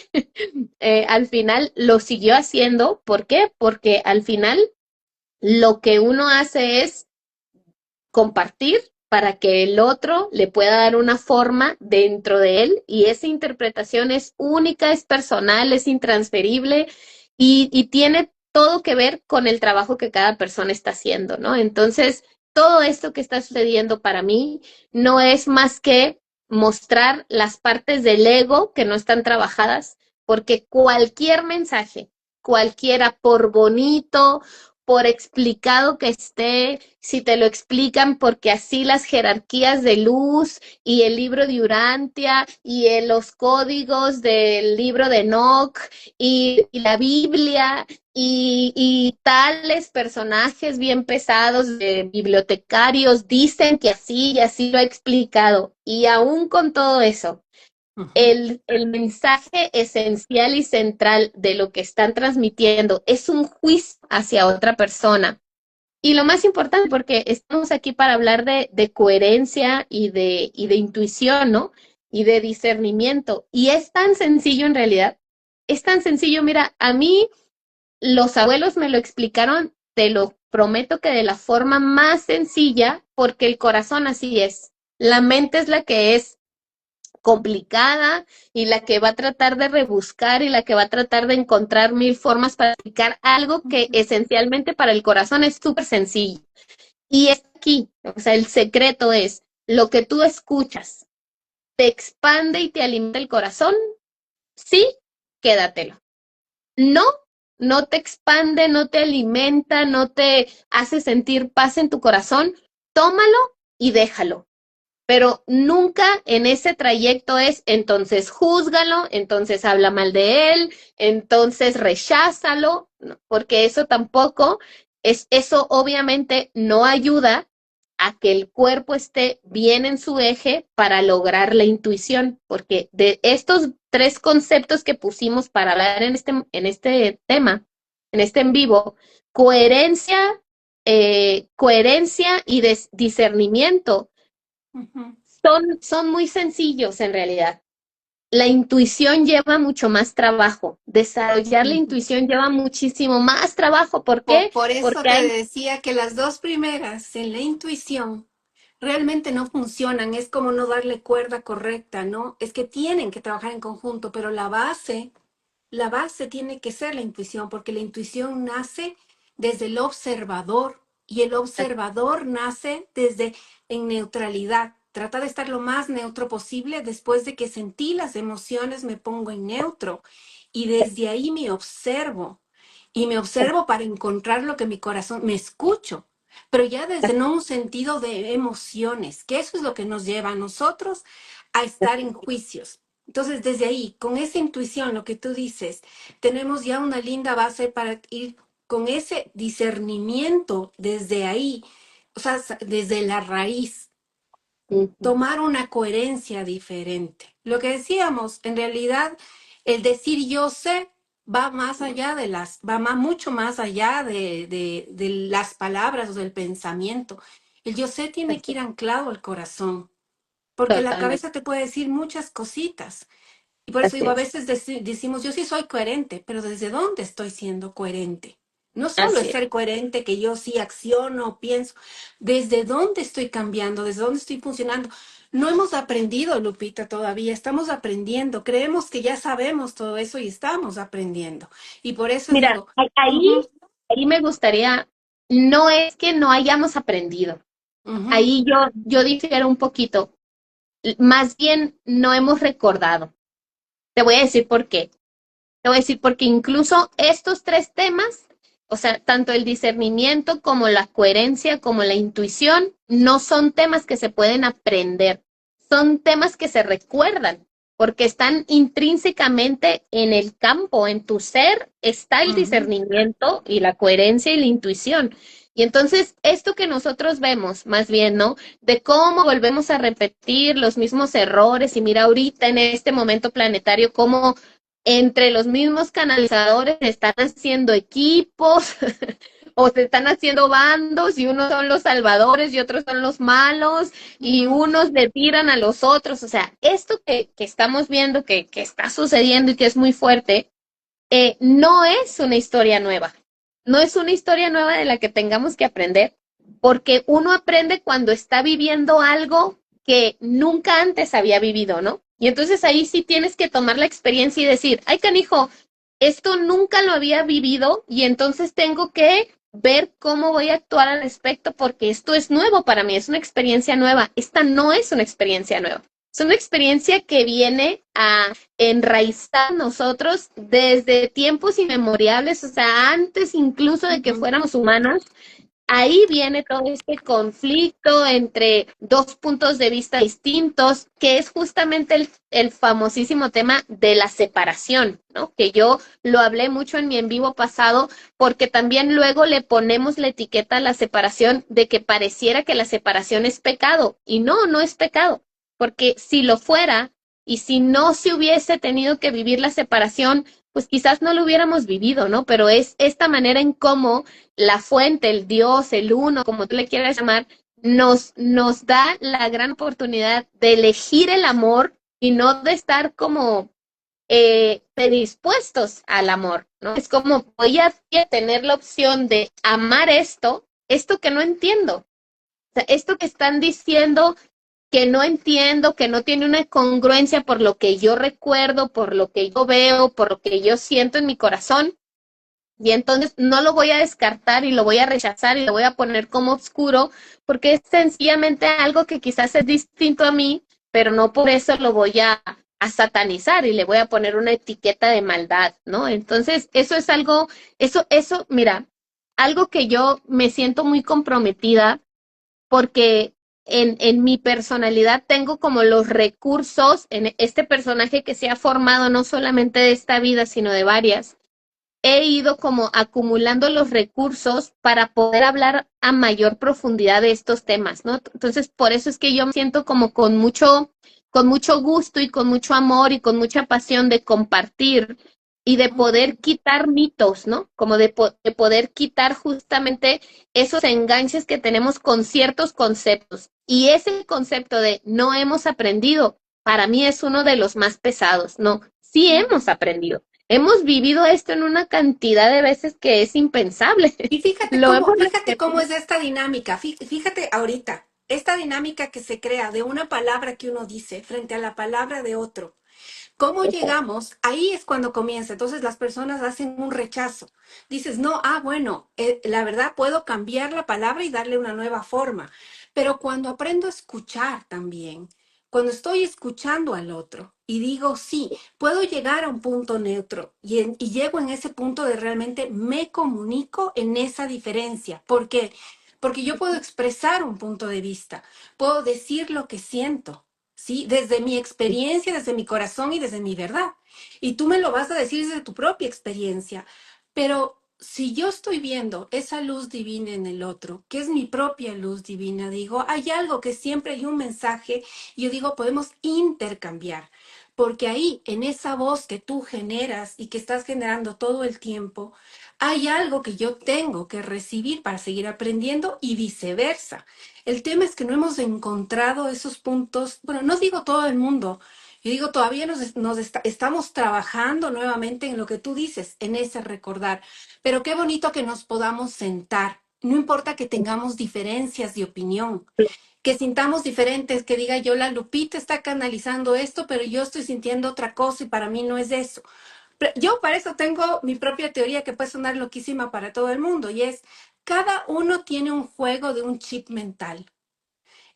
al final lo siguió haciendo. ¿Por qué? Porque al final lo que uno hace es compartir para que el otro le pueda dar una forma dentro de él y esa interpretación es única, es personal, es intransferible y tiene todo que ver con el trabajo que cada persona está haciendo, ¿no? Entonces, todo esto que está sucediendo para mí no es más que mostrar las partes del ego que no están trabajadas, porque cualquier mensaje, cualquiera, por bonito, por explicado que esté, si te lo explican porque así las jerarquías de luz y el libro de Urantia y los códigos del libro de Enoch y la Biblia y tales personajes bien pesados de bibliotecarios dicen que así y así lo ha explicado. Y aún con todo eso, Ujú. el mensaje esencial y central de lo que están transmitiendo es un juicio hacia otra persona. Y lo más importante, porque estamos aquí para hablar de coherencia y de intuición, ¿no? Y de discernimiento. Y es tan sencillo en realidad. Es tan sencillo, mira, a mí los abuelos me lo explicaron, te lo prometo que de la forma más sencilla, porque el corazón así es. La mente es la que es complicada y la que va a tratar de rebuscar y la que va a tratar de encontrar mil formas para explicar algo que Ujú. esencialmente para el corazón es súper sencillo. Y es aquí, o sea, el secreto es lo que tú escuchas, te expande y te alimenta el corazón, sí, quédatelo. No, no te expande, no te alimenta, no te hace sentir paz en tu corazón, tómalo y déjalo, pero nunca en ese trayecto es entonces júzgalo, entonces habla mal de él, entonces recházalo, no, porque eso tampoco es, eso obviamente no ayuda a que el cuerpo esté bien en su eje para lograr la intuición, porque de estos tres conceptos que pusimos para hablar en este tema, en este en vivo, coherencia, coherencia y discernimiento Ujú. son muy sencillos en realidad. La intuición lleva mucho más trabajo. Desarrollar la Ujú. intuición lleva muchísimo más trabajo. ¿Por qué? Por eso Porque te hay... decía que las dos primeras en la intuición realmente no funcionan, es como no darle cuerda correcta, ¿no? Es que tienen que trabajar en conjunto, pero la base tiene que ser la intuición, porque la intuición nace desde el observador y el observador nace desde en neutralidad. Trata de estar lo más neutro posible. Después de que sentí las emociones, me pongo en neutro y desde ahí me observo. y me observo para encontrar lo que mi corazón, me escucho, pero ya desde no un sentido de emociones, que eso es lo que nos lleva a nosotros a estar en juicios. Entonces, desde ahí, con esa intuición, lo que tú dices, tenemos ya una linda base para ir con ese discernimiento desde ahí, o sea, desde la raíz, Ujú. tomar una coherencia diferente. Lo que decíamos, en realidad, el decir yo sé va más allá de mucho más allá de las palabras o del pensamiento. El yo sé tiene que ir anclado al corazón, porque la Totalmente, cabeza te puede decir muchas cositas. Y por eso así digo, a es, veces decimos, yo sí soy coherente, pero ¿desde dónde estoy siendo coherente? No solo es así es. ser coherente que yo sí acciono, pienso, ¿desde dónde estoy cambiando? ¿Desde dónde estoy funcionando? No hemos aprendido, Lupita, todavía, estamos aprendiendo, creemos que ya sabemos todo eso y estamos aprendiendo. Y por eso Mira, digo, ahí, ujú, ahí me gustaría, no es que no hayamos aprendido, ujú, ahí yo difiero un poquito, más bien no hemos recordado. Te voy a decir por qué. Te voy a decir porque incluso estos tres temas, o sea, tanto el discernimiento como la coherencia, como la intuición, no son temas que se pueden aprender, son temas que se recuerdan, porque están intrínsecamente en el campo, en tu ser está el ujú, discernimiento y la coherencia y la intuición. Y entonces, esto que nosotros vemos, más bien, ¿no? De cómo volvemos a repetir los mismos errores y mira ahorita en este momento planetario, cómo entre los mismos canalizadores se están haciendo equipos o se están haciendo bandos y unos son los salvadores y otros son los malos y ujú, unos le tiran a los otros. O sea, esto que estamos viendo que está sucediendo y que es muy fuerte, no es una historia nueva. No es una historia nueva de la que tengamos que aprender, porque uno aprende cuando está viviendo algo que nunca antes había vivido, ¿no? Y entonces ahí sí tienes que tomar la experiencia y decir, ay, canijo, esto nunca lo había vivido y entonces tengo que ver cómo voy a actuar al respecto porque esto es nuevo para mí, es una experiencia nueva. Esta no es una experiencia nueva. Es una experiencia que viene a enraizar nosotros desde tiempos inmemoriales, o sea, antes incluso de que ujú. fuéramos humanos. Ahí viene todo este conflicto entre dos puntos de vista distintos, que es justamente el famosísimo tema de la separación, ¿no? Que yo lo hablé mucho en mi en vivo pasado, porque también luego le ponemos la etiqueta a la separación de que pareciera que la separación es pecado, y no, no es pecado, porque si lo fuera y si no se hubiese tenido que vivir la separación, pues quizás no lo hubiéramos vivido, ¿no? Pero es esta manera en cómo la fuente, el Dios, el uno, como tú le quieras llamar, nos da la gran oportunidad de elegir el amor y no de estar como predispuestos al amor, ¿no? Es como voy a tener la opción de amar esto que no entiendo, o sea, esto que están diciendo que no entiendo, que no tiene una congruencia por lo que yo recuerdo, por lo que yo veo, por lo que yo siento en mi corazón, y entonces no lo voy a descartar y lo voy a rechazar y lo voy a poner como oscuro porque es sencillamente algo que quizás es distinto a mí, pero no por eso lo voy a satanizar y le voy a poner una etiqueta de maldad, ¿no? Entonces, eso es algo, mira, algo que yo me siento muy comprometida porque en mi personalidad tengo como los recursos en este personaje que se ha formado no solamente de esta vida, sino de varias he ido como acumulando los recursos para poder hablar a mayor profundidad de estos temas, ¿no? Entonces, por eso es que yo me siento como con mucho gusto y con mucho amor y con mucha pasión de compartir y de poder quitar mitos, ¿no? Como de poder quitar justamente esos enganches que tenemos con ciertos conceptos. Y ese concepto de no hemos aprendido, para mí es uno de los más pesados, ¿no? Sí hemos aprendido. Hemos vivido esto en una cantidad de veces que es impensable. Y Lo hemos fíjate cómo repetido. es esta dinámica. Fíjate ahorita, esta dinámica que se crea de una palabra que uno dice frente a la palabra de otro. ¿Cómo llegamos? Ahí es cuando comienza. Entonces las personas hacen un rechazo. Dices, no, bueno, la verdad puedo cambiar la palabra y darle una nueva forma. Pero cuando aprendo a escuchar también, cuando estoy escuchando al otro y digo, sí, puedo llegar a un punto neutro y llego en ese punto de realmente me comunico en esa diferencia. ¿Por qué? Porque yo puedo expresar un punto de vista, puedo decir lo que siento, ¿sí? Desde mi experiencia, desde mi corazón y desde mi verdad. Y tú me lo vas a decir desde tu propia experiencia. Pero si yo estoy viendo esa luz divina en el otro, que es mi propia luz divina, digo, hay algo que siempre hay un mensaje, y yo digo, podemos intercambiar, porque ahí, en esa voz que tú generas y que estás generando todo el tiempo, hay algo que yo tengo que recibir para seguir aprendiendo y viceversa. El tema es que no hemos encontrado esos puntos, bueno, no digo todo el mundo, yo digo, todavía estamos trabajando nuevamente en lo que tú dices, en ese recordar. Pero qué bonito que nos podamos sentar. No importa que tengamos diferencias de opinión, que sintamos diferentes, que diga yo, la Lupita está canalizando esto, pero yo estoy sintiendo otra cosa y para mí no es eso. Yo para eso tengo mi propia teoría que puede sonar loquísima para todo el mundo y es, cada uno tiene un juego de un chip mental.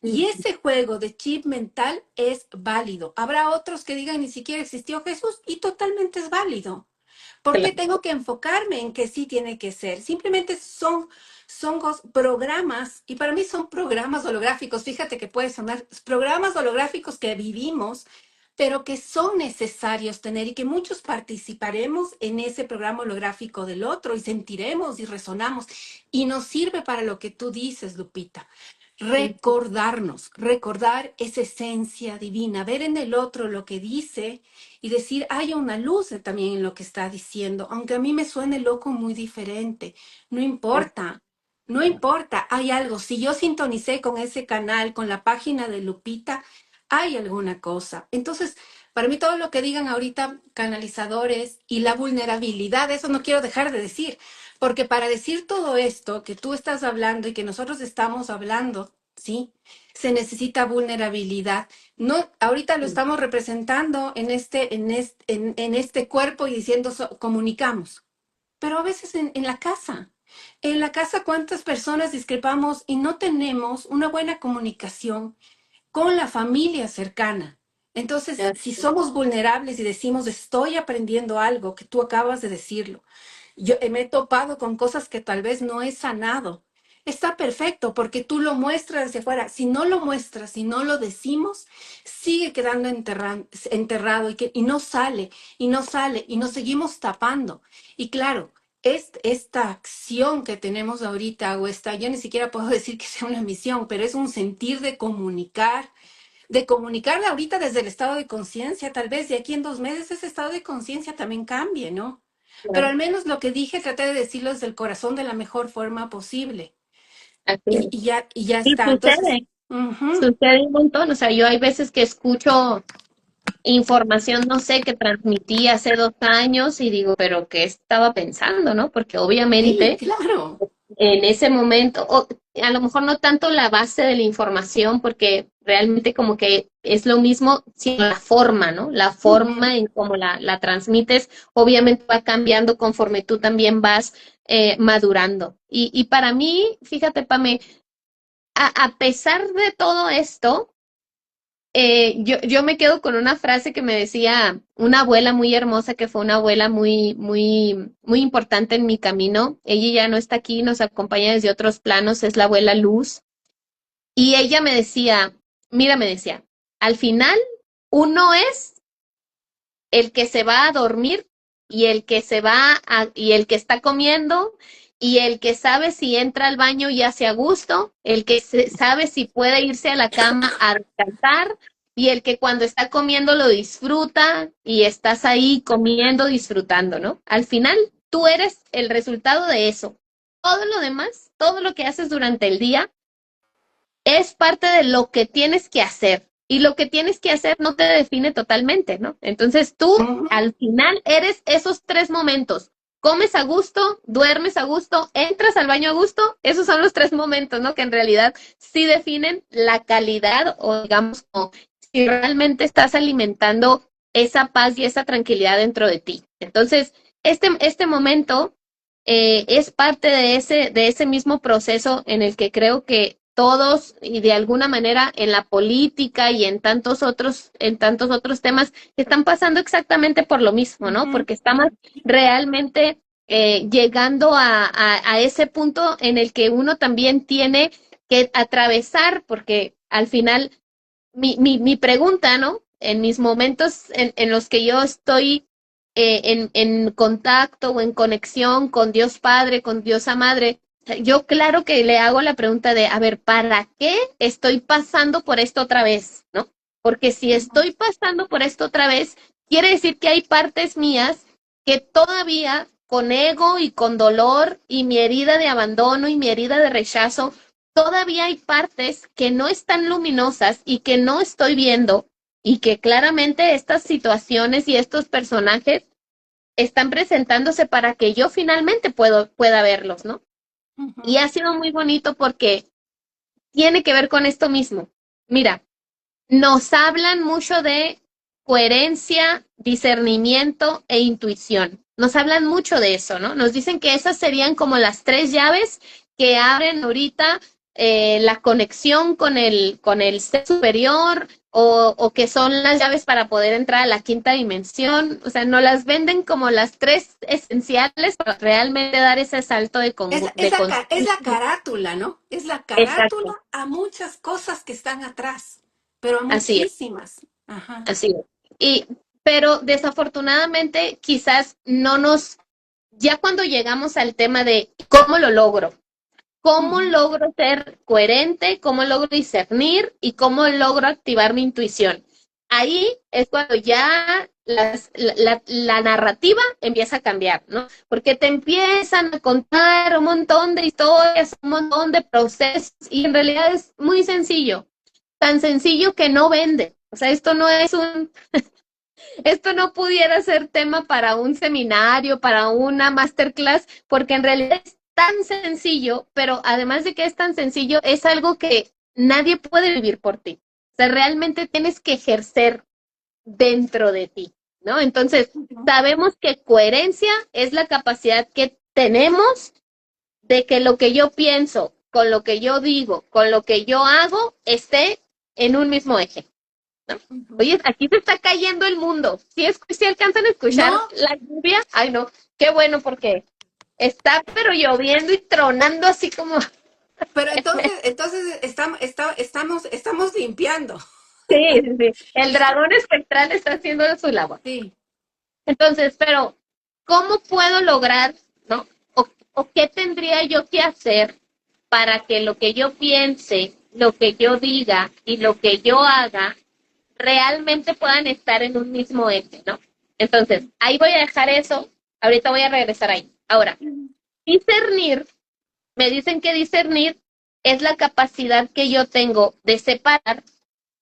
Y ese juego de chip mental es válido. Habrá otros que digan ni siquiera existió Jesús y totalmente es válido. ¿Por qué Claro. tengo que enfocarme en que sí tiene que ser? Simplemente son programas, y para mí son programas holográficos. Fíjate que puede sonar programas holográficos que vivimos, pero que son necesarios tener y que muchos participaremos en ese programa holográfico del otro y sentiremos y resonamos. Y nos sirve para lo que tú dices, Lupita. Recordarnos, recordar esa esencia divina, ver en el otro lo que dice y decir, hay una luz también en lo que está diciendo, aunque a mí me suene loco muy diferente, no importa, no importa, hay algo, si yo sintonicé con ese canal, con la página de Lupita, hay alguna cosa. Entonces, para mí todo lo que digan ahorita canalizadores y la vulnerabilidad, eso no quiero dejar de decir, porque para decir todo esto que tú estás hablando y que nosotros estamos hablando, ¿sí? Se necesita vulnerabilidad. No, ahorita lo estamos representando en este cuerpo y diciendo, comunicamos, pero a veces en la casa, ¿cuántas personas discrepamos y no tenemos una buena comunicación con la familia cercana? Entonces, si somos vulnerables y decimos, estoy aprendiendo algo, que tú acabas de decirlo, yo me he topado con cosas que tal vez no he sanado. Está perfecto porque tú lo muestras hacia afuera. Si no lo muestras, si no lo decimos, sigue quedando enterrado y no sale, y no sale, y nos seguimos tapando. Y claro, esta acción que tenemos ahorita, yo ni siquiera puedo decir que sea una misión, pero es un sentir de comunicarle ahorita desde el estado de conciencia, tal vez de aquí en 2 meses ese estado de conciencia también cambie, ¿no? Pero Claro. al menos lo que dije traté de decirlo desde el corazón de la mejor forma posible. Así Y, es. y ya Y está. Entonces, sucede, ujú, sucede un montón. O sea, yo hay veces que escucho información, no sé, que transmití hace 2 años y digo, pero ¿qué estaba pensando, no? Porque sí, obviamente claro. en ese momento, o a lo mejor no tanto la base de la información, porque realmente como que es lo mismo, sino la forma, ¿no? La Ujú. forma en cómo la transmites, obviamente va cambiando conforme tú también vas madurando. Y para mí, fíjate, Pame, a pesar de todo esto, yo me quedo con una frase que me decía una abuela muy hermosa, que fue una abuela muy, muy, muy importante en mi camino. Ella ya no está aquí, nos acompaña desde otros planos, es la abuela Luz. Y ella me decía, mira, me decía, al final uno es el que se va a dormir y el que y el que está comiendo y el que sabe si entra al baño y hace a gusto, el que sabe si puede irse a la cama a descansar y el que cuando está comiendo lo disfruta y estás ahí comiendo, disfrutando, ¿no? Al final tú eres el resultado de eso. Todo lo demás, todo lo que haces durante el día es parte de lo que tienes que hacer. Y lo que tienes que hacer no te define totalmente, ¿no? Entonces tú Ujú. al final eres esos 3 momentos. Comes a gusto, duermes a gusto, entras al baño a gusto. Esos son los 3 momentos, ¿no? Que en realidad sí definen la calidad o digamos como si realmente estás alimentando esa paz y esa tranquilidad dentro de ti. Entonces, este momento es parte de ese mismo proceso en el que creo que todos y de alguna manera en la política y en tantos otros temas que están pasando exactamente por lo mismo, ¿no? Porque estamos realmente llegando a ese punto en el que uno también tiene que atravesar, porque al final mi pregunta, ¿no? En mis momentos en los que yo estoy en contacto o en conexión con Dios Padre, con Diosa Madre, yo claro que le hago la pregunta de, a ver, ¿para qué estoy pasando por esto otra vez? ¿No? Porque si estoy pasando por esto otra vez, quiere decir que hay partes mías que todavía con ego y con dolor y mi herida de abandono y mi herida de rechazo, todavía hay partes que no están luminosas y que no estoy viendo y que claramente estas situaciones y estos personajes están presentándose para que yo finalmente pueda verlos, ¿no? Y ha sido muy bonito porque tiene que ver con esto mismo. Mira, nos hablan mucho de coherencia, discernimiento e intuición. Nos hablan mucho de eso, ¿no? Nos dicen que esas serían como las 3 llaves que abren ahorita la conexión con el ser superior o que son las llaves para poder entrar a la quinta dimensión. O sea, nos las venden como las 3 esenciales para realmente dar ese salto de conciencia. Es la carátula, ¿no? Es la carátula Exacto, a muchas cosas que están atrás, pero a así es. muchísimas. Ajá. Así es. Pero desafortunadamente quizás no nos, ya cuando llegamos al tema de cómo Ujú. logro ser coherente, cómo logro discernir y cómo logro activar mi intuición. Ahí es cuando ya la narrativa empieza a cambiar, ¿no? Porque te empiezan a contar un montón de historias, un montón de procesos y en realidad es muy sencillo, tan sencillo que no vende. O sea, esto no pudiera ser tema para un seminario, para una masterclass, porque en realidad es tan sencillo, pero además de que es tan sencillo, es algo que nadie puede vivir por ti. O sea, realmente tienes que ejercer dentro de ti, ¿no? Entonces, Ujú. sabemos que coherencia es la capacidad que tenemos de que lo que yo pienso, con lo que yo digo, con lo que yo hago, esté en un mismo eje. ¿No? Ujú. Oye, aquí se está cayendo el mundo. Si alcanzan a escuchar No, la lluvia, ay no, qué bueno porque está pero lloviendo y tronando así como pero entonces estamos limpiando. sí, sí, sí. El dragón espectral está haciendo de su labor. Sí. Entonces, pero ¿cómo puedo lograr, no? O qué tendría yo que hacer para que lo que yo piense, lo que yo diga y lo que yo haga realmente puedan estar en un mismo eje, ¿no? Entonces, ahí voy a dejar eso, ahorita voy a regresar ahí. Ahora, discernir, me dicen que discernir es la capacidad que yo tengo de separar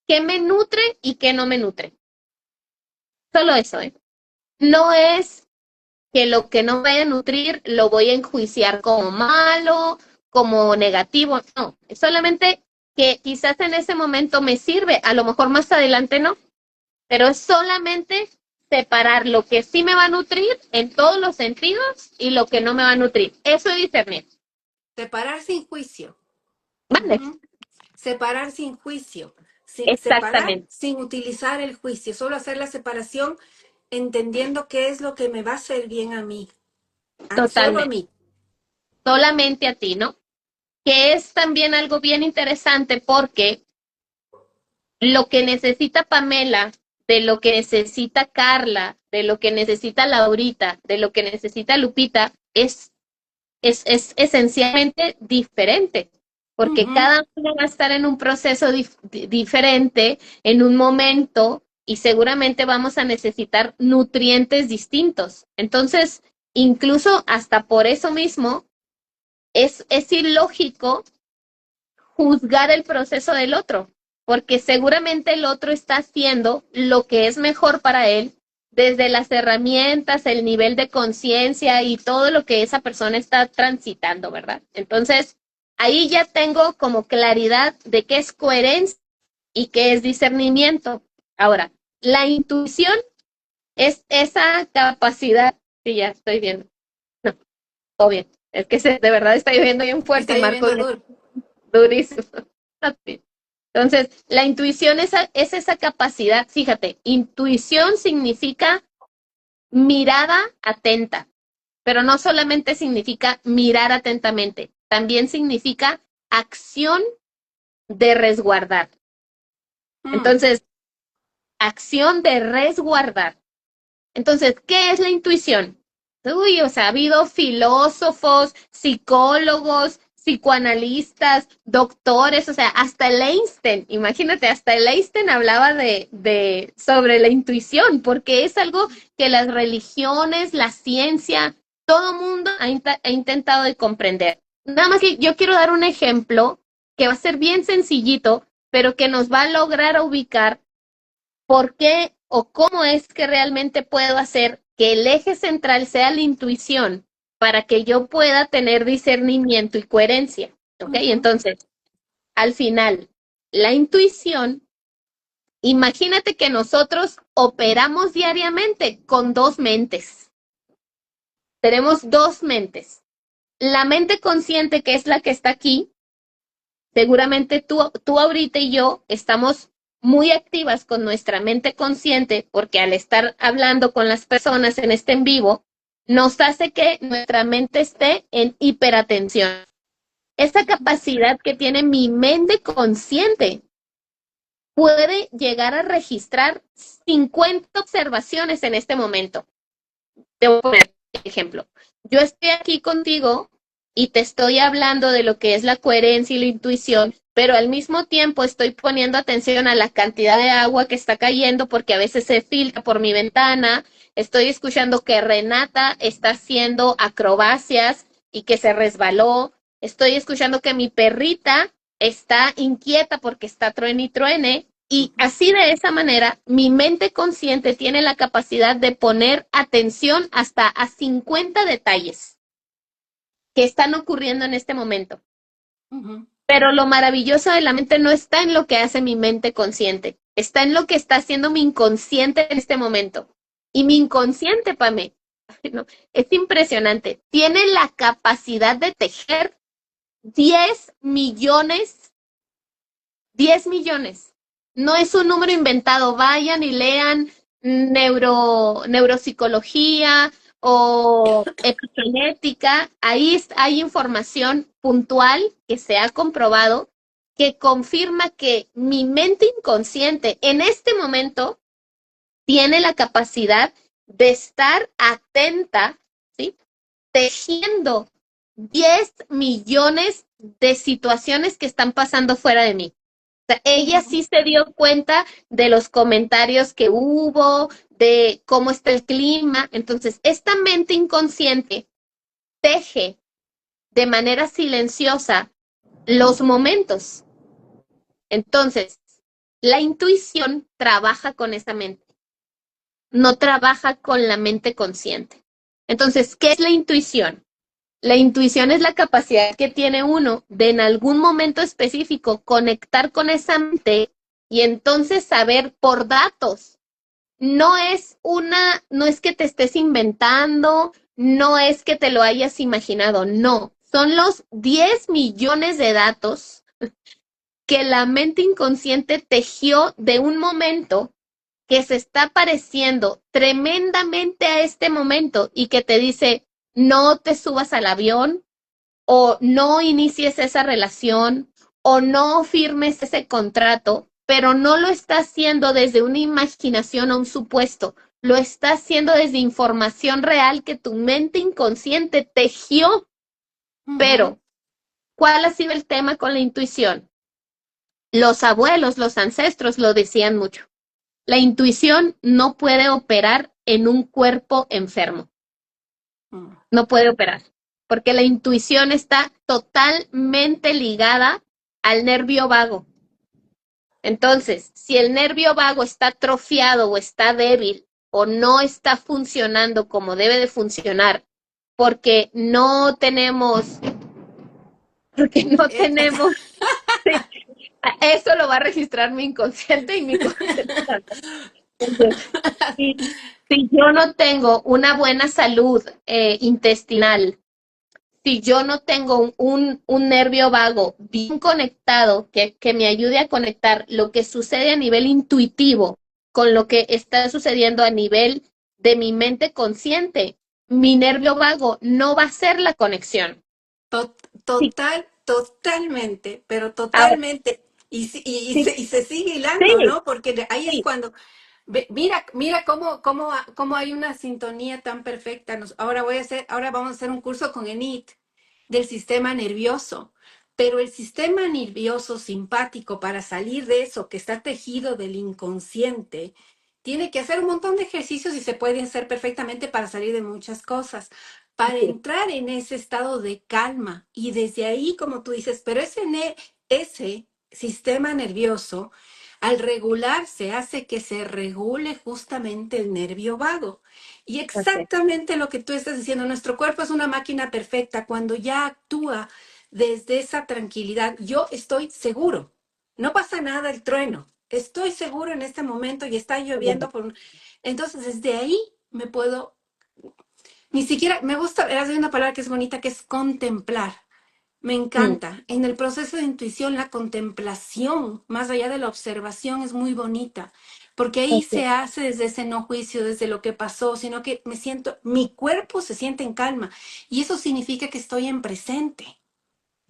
qué me nutre y qué no me nutre. Solo eso, ¿eh? No es que lo que no me vaya a nutrir lo voy a enjuiciar como malo, como negativo, no, es solamente que quizás en ese momento me sirve, a lo mejor más adelante no, pero es solamente separar lo que sí me va a nutrir en todos los sentidos y lo que no me va a nutrir. Eso es discernir. Separar sin juicio. Vale, Ujú. Separar sin juicio. Separar exactamente, sin utilizar el juicio. Solo hacer la separación entendiendo qué es lo que me va a hacer bien a mí. Solo a totalmente. mí. Solamente a ti, ¿no? Que es también algo bien interesante porque lo que necesita Pamela, de lo que necesita Carla, de lo que necesita Laurita, de lo que necesita Lupita, es esencialmente diferente, porque Ujú. cada uno va a estar en un proceso diferente, en un momento, y seguramente vamos a necesitar nutrientes distintos. Entonces, incluso hasta por eso mismo, es ilógico juzgar el proceso del otro, porque seguramente el otro está haciendo lo que es mejor para él desde las herramientas, el nivel de conciencia y todo lo que esa persona está transitando, ¿verdad? Entonces, ahí ya tengo como claridad de qué es coherencia y qué es discernimiento. Ahora, la intuición es esa capacidad, sí, ya estoy viendo, no, todo bien, es que de verdad está lloviendo bien fuerte Está y Marco lloviendo viene duro. Durísimo. Entonces, la intuición es esa capacidad, fíjate, intuición significa mirada atenta, pero no solamente significa mirar atentamente, también significa acción de resguardar. Entonces, acción de resguardar. Entonces, ¿qué es la intuición? Uy, o sea, ha habido filósofos, psicólogos, psicoanalistas, doctores, o sea, hasta el Einstein, imagínate, hasta el Einstein hablaba sobre la intuición, porque es algo que las religiones, la ciencia, todo mundo ha intentado de comprender. Nada más que yo quiero dar un ejemplo que va a ser bien sencillito, pero que nos va a lograr ubicar por qué o cómo es que realmente puedo hacer que el eje central sea la intuición para que yo pueda tener discernimiento y coherencia. ¿Ok? Entonces, al final, la intuición, imagínate que nosotros operamos diariamente con dos mentes. Tenemos dos mentes. La mente consciente, que es la que está aquí, seguramente tú ahorita y yo estamos muy activas con nuestra mente consciente, porque al estar hablando con las personas en este en vivo, nos hace que nuestra mente esté en hiperatención. Esa capacidad que tiene mi mente consciente puede llegar a registrar 50 observaciones en este momento. Te voy a poner un ejemplo. Yo estoy aquí contigo y te estoy hablando de lo que es la coherencia y la intuición, pero al mismo tiempo estoy poniendo atención a la cantidad de agua que está cayendo porque a veces se filtra por mi ventana. Estoy escuchando que Renata está haciendo acrobacias y que se resbaló. Estoy escuchando que mi perrita está inquieta porque está truene y truene. Y así de esa manera, mi mente consciente tiene la capacidad de poner atención hasta a 50 detalles que están ocurriendo en este momento. Pero lo maravilloso de la mente no está en lo que hace mi mente consciente, está en lo que está haciendo mi inconsciente en este momento. Y mi inconsciente, Pame, no, es impresionante. Tiene la capacidad de tejer 10 millones. 10 millones. No es un número inventado. Vayan y lean neuropsicología o epigenética. Ahí hay información puntual que se ha comprobado que confirma que mi mente inconsciente en este momento tiene la capacidad de estar atenta, ¿sí? Tejiendo 10 millones de situaciones que están pasando fuera de mí. O sea, ella sí se dio cuenta de los comentarios que hubo, de cómo está el clima. Entonces, esta mente inconsciente teje de manera silenciosa los momentos. Entonces, la intuición trabaja con esa mente, no trabaja con la mente consciente. Entonces, ¿qué es la intuición? La intuición es la capacidad que tiene uno de en algún momento específico conectar con esa mente y entonces saber por datos. No es que te estés inventando, no es que te lo hayas imaginado, no. Son los 10 millones de datos que la mente inconsciente tejió de un momento que se está pareciendo tremendamente a este momento y que te dice, no te subas al avión o no inicies esa relación o no firmes ese contrato, pero no lo está haciendo desde una imaginación o un supuesto, lo está haciendo desde información real que tu mente inconsciente tejió. Pero, ¿cuál ha sido el tema con la intuición? Los abuelos, los ancestros lo decían mucho. La intuición no puede operar en un cuerpo enfermo. No puede operar, porque la intuición está totalmente ligada al nervio vago. Entonces, si el nervio vago está atrofiado o está débil o no está funcionando como debe de funcionar, porque no tenemos, eso lo va a registrar mi inconsciente y mi consciente. Entonces, si yo no tengo una buena salud intestinal, si yo no tengo un nervio vago bien conectado, que me ayude a conectar lo que sucede a nivel intuitivo con lo que está sucediendo a nivel de mi mente consciente, mi nervio vago no va a hacer la conexión. Sí, Totalmente, pero ahora, totalmente. sí, Y se sigue hilando, sí, ¿no? Porque ahí es sí, cuando, mira cómo hay una sintonía tan perfecta. Ahora vamos a hacer un curso con Enid del sistema nervioso. Pero el sistema nervioso simpático, para salir de eso que está tejido del inconsciente, tiene que hacer un montón de ejercicios y se pueden hacer perfectamente para salir de muchas cosas, para sí, entrar en ese estado de calma. Y desde ahí, como tú dices, pero ese sistema nervioso, al regularse, hace que se regule justamente el nervio vago. Y así, exactamente lo que tú estás diciendo, nuestro cuerpo es una máquina perfecta cuando ya actúa desde esa tranquilidad. Yo estoy seguro, no pasa nada el trueno, estoy seguro en este momento y está lloviendo Entonces, desde ahí me puedo, ni siquiera, me gusta, hay una palabra que es bonita, que es contemplar. Me mm, encanta. En el proceso de intuición, la contemplación, más allá de la observación, es muy bonita, porque ahí así, se hace desde ese no juicio, desde lo que pasó, sino que me siento, mi cuerpo se siente en calma y eso significa que estoy en presente,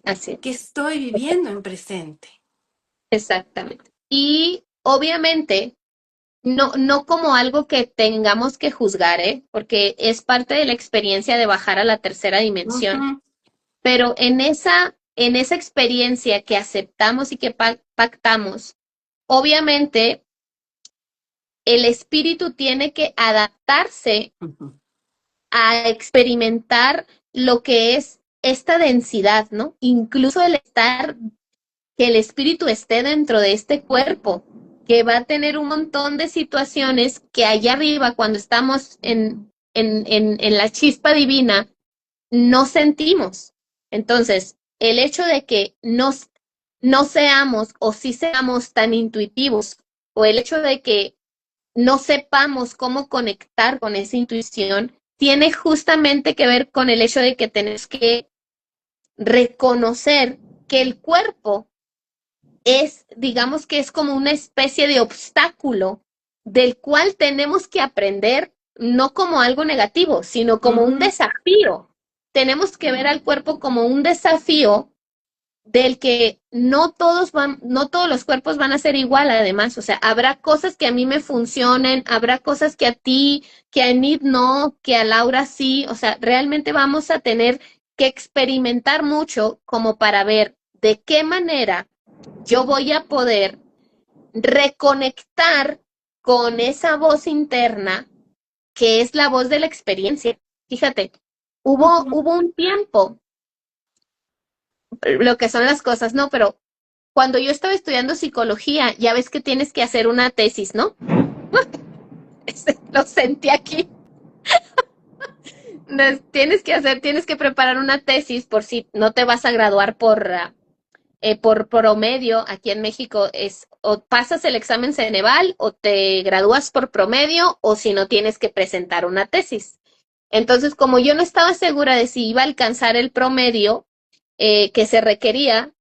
así. que estoy viviendo en presente. Exactamente. Y obviamente, no como algo que tengamos que juzgar, ¿eh? Porque es parte de la experiencia de bajar a la tercera dimensión. Ujú, Pero en esa experiencia que aceptamos y que pactamos, obviamente el espíritu tiene que adaptarse ujú, a experimentar lo que es esta densidad, ¿no? Incluso el estar, que el espíritu esté dentro de este cuerpo, que va a tener un montón de situaciones que allá arriba, cuando estamos en la chispa divina, no sentimos. Entonces, el hecho de que no seamos o sí seamos tan intuitivos, o el hecho de que no sepamos cómo conectar con esa intuición, tiene justamente que ver con el hecho de que tenemos que reconocer que el cuerpo digamos que es como una especie de obstáculo del cual tenemos que aprender no como algo negativo, sino como un ujú. desafío. Tenemos que ver al cuerpo como un desafío del que no todos los cuerpos van a ser igual, además. O sea, habrá cosas que a mí me funcionen, habrá cosas que a ti, que a Enid no, que a Laura sí. O sea, realmente vamos a tener que experimentar mucho como para ver de qué manera yo voy a poder reconectar con esa voz interna que es la voz de la experiencia. Fíjate, hubo un tiempo, lo que son las cosas, ¿no? Pero cuando yo estaba estudiando psicología, ya ves que tienes que hacer una tesis, ¿no? Lo sentí aquí. Tienes que preparar una tesis por si no te vas a graduar por promedio. Aquí en México es o pasas el examen Ceneval o te gradúas por promedio o si no tienes que presentar una tesis. Entonces, como yo no estaba segura de si iba a alcanzar el promedio que se requería,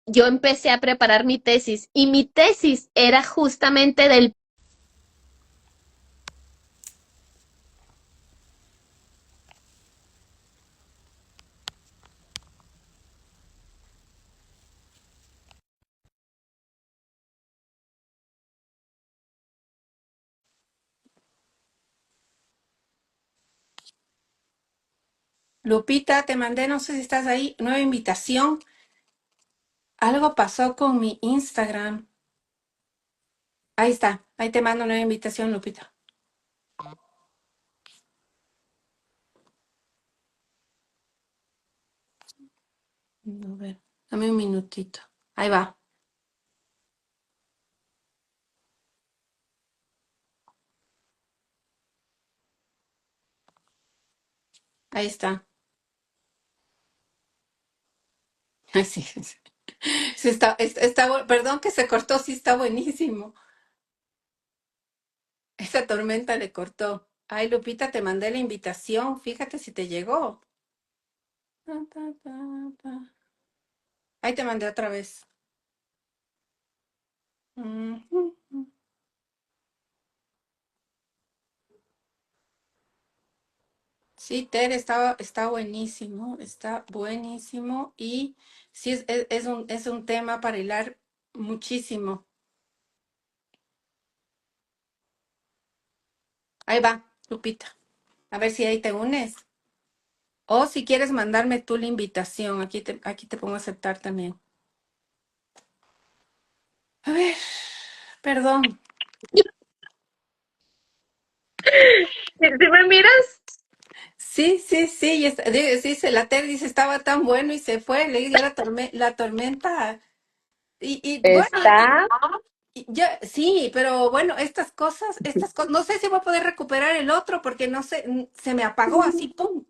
yo empecé a preparar mi tesis y mi tesis era justamente del... Lupita, te mandé, no sé si estás ahí, nueva invitación. Algo pasó con mi Instagram. Ahí está, ahí te mando nueva invitación, Lupita. A ver, dame un minutito. Ahí va, ahí está. Ay, sí, sí, sí. Sí perdón que se cortó, sí está buenísimo. Esa tormenta le cortó. Ay, Lupita, te mandé la invitación. Fíjate si te llegó. Ahí te mandé otra vez. Ujú. Sí, Ter, está buenísimo, está buenísimo y sí es un tema para hilar muchísimo. Ahí va, Lupita. A ver si ahí te unes. O si quieres mandarme tú la invitación, aquí te pongo a aceptar también. A ver, perdón. ¿Sí me miras? Sí, dice, la Ter dice, estaba tan bueno y se fue, le dio la tormenta. Y bueno, Está. ya, sí, pero bueno, estas cosas, no sé si voy a poder recuperar el otro porque no sé, se me apagó así, ¡pum!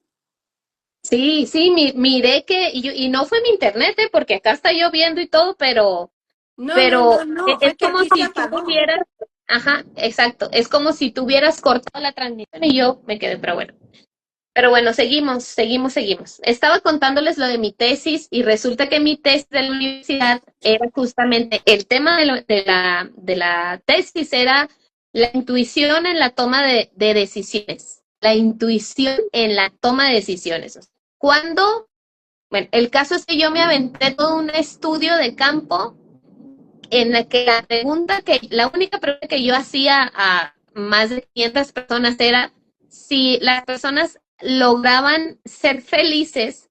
Sí, sí, miré que, y no fue mi internet, porque acá está lloviendo y todo, pero Fue es que como aquí se si tú apagó. hubieras, ajá, exacto, es como si tú hubieras cortado la transmisión y yo me quedé, pero bueno. Pero bueno, seguimos. Estaba contándoles lo de mi tesis y resulta que mi tesis de la universidad era justamente el tema de la tesis era la intuición en la toma de decisiones. La intuición en la toma de decisiones. Cuando, bueno, el caso es que yo me aventé todo un estudio de campo en la que la única pregunta que yo hacía a más de 500 personas era si las personas lograban ser felices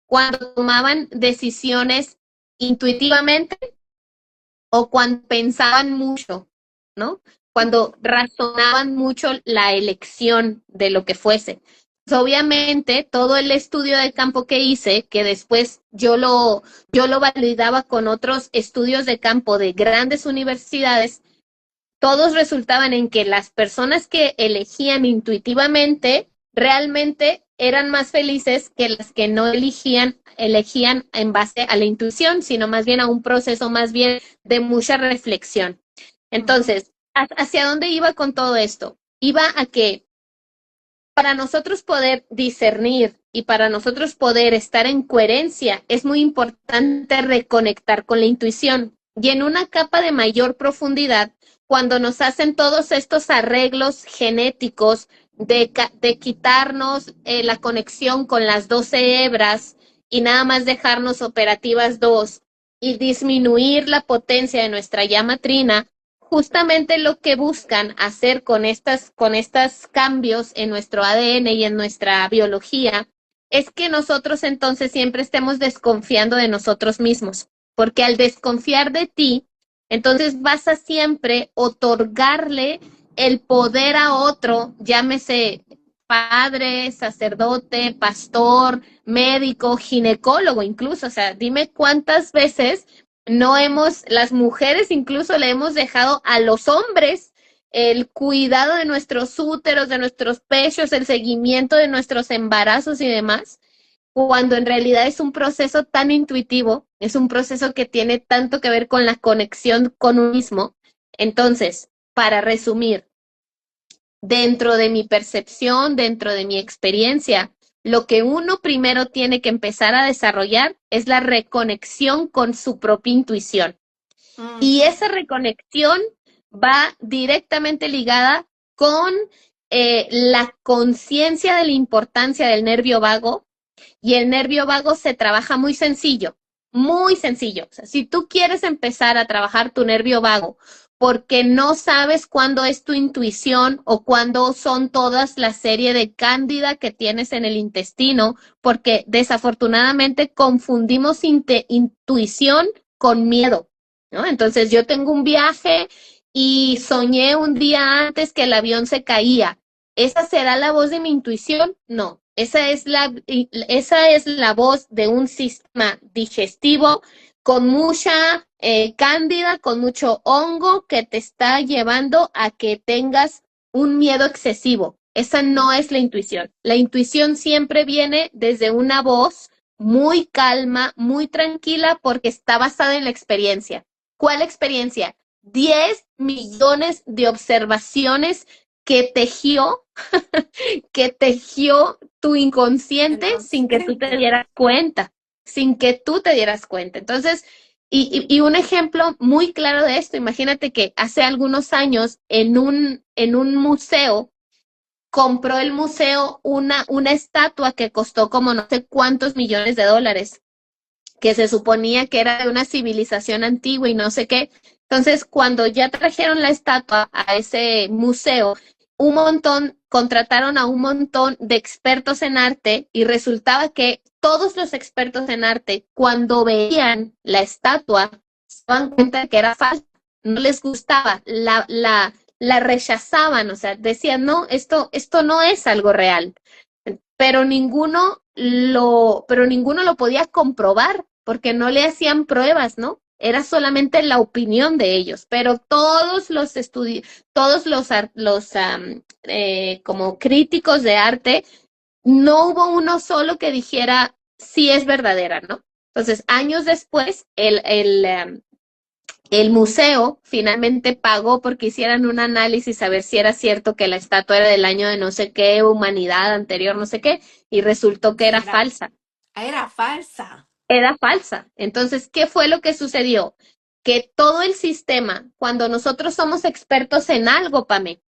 cuando tomaban decisiones intuitivamente o cuando pensaban mucho, ¿no? Cuando razonaban mucho la elección de lo que fuese. Pues obviamente, todo el estudio de campo que hice, que después yo lo validaba con otros estudios de campo de grandes universidades, todos resultaban en que las personas que elegían intuitivamente realmente eran más felices que las que no elegían en base a la intuición, sino más bien a un proceso más bien de mucha reflexión. Ujú, Entonces, ¿hacia dónde iba con todo esto? Iba a que para nosotros poder discernir y para nosotros poder estar en coherencia, es muy importante reconectar con la intuición. Y en una capa de mayor profundidad, cuando nos hacen todos estos arreglos genéticos de quitarnos la conexión con las 12 hebras y nada más dejarnos operativas dos y disminuir la potencia de nuestra llama trina, justamente lo que buscan hacer con estos cambios en nuestro ADN y en nuestra biología es que nosotros entonces siempre estemos desconfiando de nosotros mismos, porque al desconfiar de ti, entonces vas a siempre otorgarle el poder a otro, llámese padre, sacerdote, pastor, médico, ginecólogo incluso, o sea, dime cuántas veces las mujeres incluso le hemos dejado a los hombres el cuidado de nuestros úteros, de nuestros pechos, el seguimiento de nuestros embarazos y demás, cuando en realidad es un proceso tan intuitivo, es un proceso que tiene tanto que ver con la conexión con uno mismo. Entonces, para resumir, dentro de mi percepción, dentro de mi experiencia, lo que uno primero tiene que empezar a desarrollar es la reconexión con su propia intuición. Y ujú, esa reconexión va directamente ligada con la conciencia de la importancia del nervio vago, y el nervio vago se trabaja muy sencillo, muy sencillo. O sea, si tú quieres empezar a trabajar tu nervio vago porque no sabes cuándo es tu intuición o cuándo son todas la serie de cándida que tienes en el intestino, porque desafortunadamente confundimos intuición con miedo, ¿no? Entonces yo tengo un viaje y soñé un día antes que el avión se caía. ¿Esa será la voz de mi intuición? No, esa es la voz de un sistema digestivo con mucha cándida, con mucho hongo que te está llevando a que tengas un miedo excesivo. Esa no es la intuición. La intuición siempre viene desde una voz muy calma, muy tranquila, porque está basada en la experiencia. ¿Cuál experiencia? 10 millones de observaciones que tejió tu inconsciente sin que tú te Inconsciente. dieras cuenta, sin que tú te dieras cuenta. Entonces, y un ejemplo muy claro de esto, imagínate que hace algunos años en un museo, compró el museo una estatua que costó como no sé cuántos millones de dólares, que se suponía que era de una civilización antigua y no sé qué. Entonces, cuando ya trajeron la estatua a ese museo, contrataron a un montón de expertos en arte y resultaba que todos los expertos en arte, cuando veían la estatua, se daban cuenta que era falsa, no les gustaba, la rechazaban, o sea, decían, no, esto no es algo real, pero ninguno lo podía comprobar porque no le hacían pruebas, ¿no? Era solamente la opinión de ellos, pero todos los todos como críticos de arte, no hubo uno solo que dijera sí es verdadera, ¿no? Entonces, años después, el museo finalmente pagó porque hicieran un análisis a ver si era cierto que la estatua era del año de no sé qué, humanidad anterior, no sé qué, y resultó que Sí, era falsa. era falsa. Era falsa. Entonces, ¿qué fue lo que sucedió? Que todo el sistema, cuando nosotros somos expertos en algo, Pame,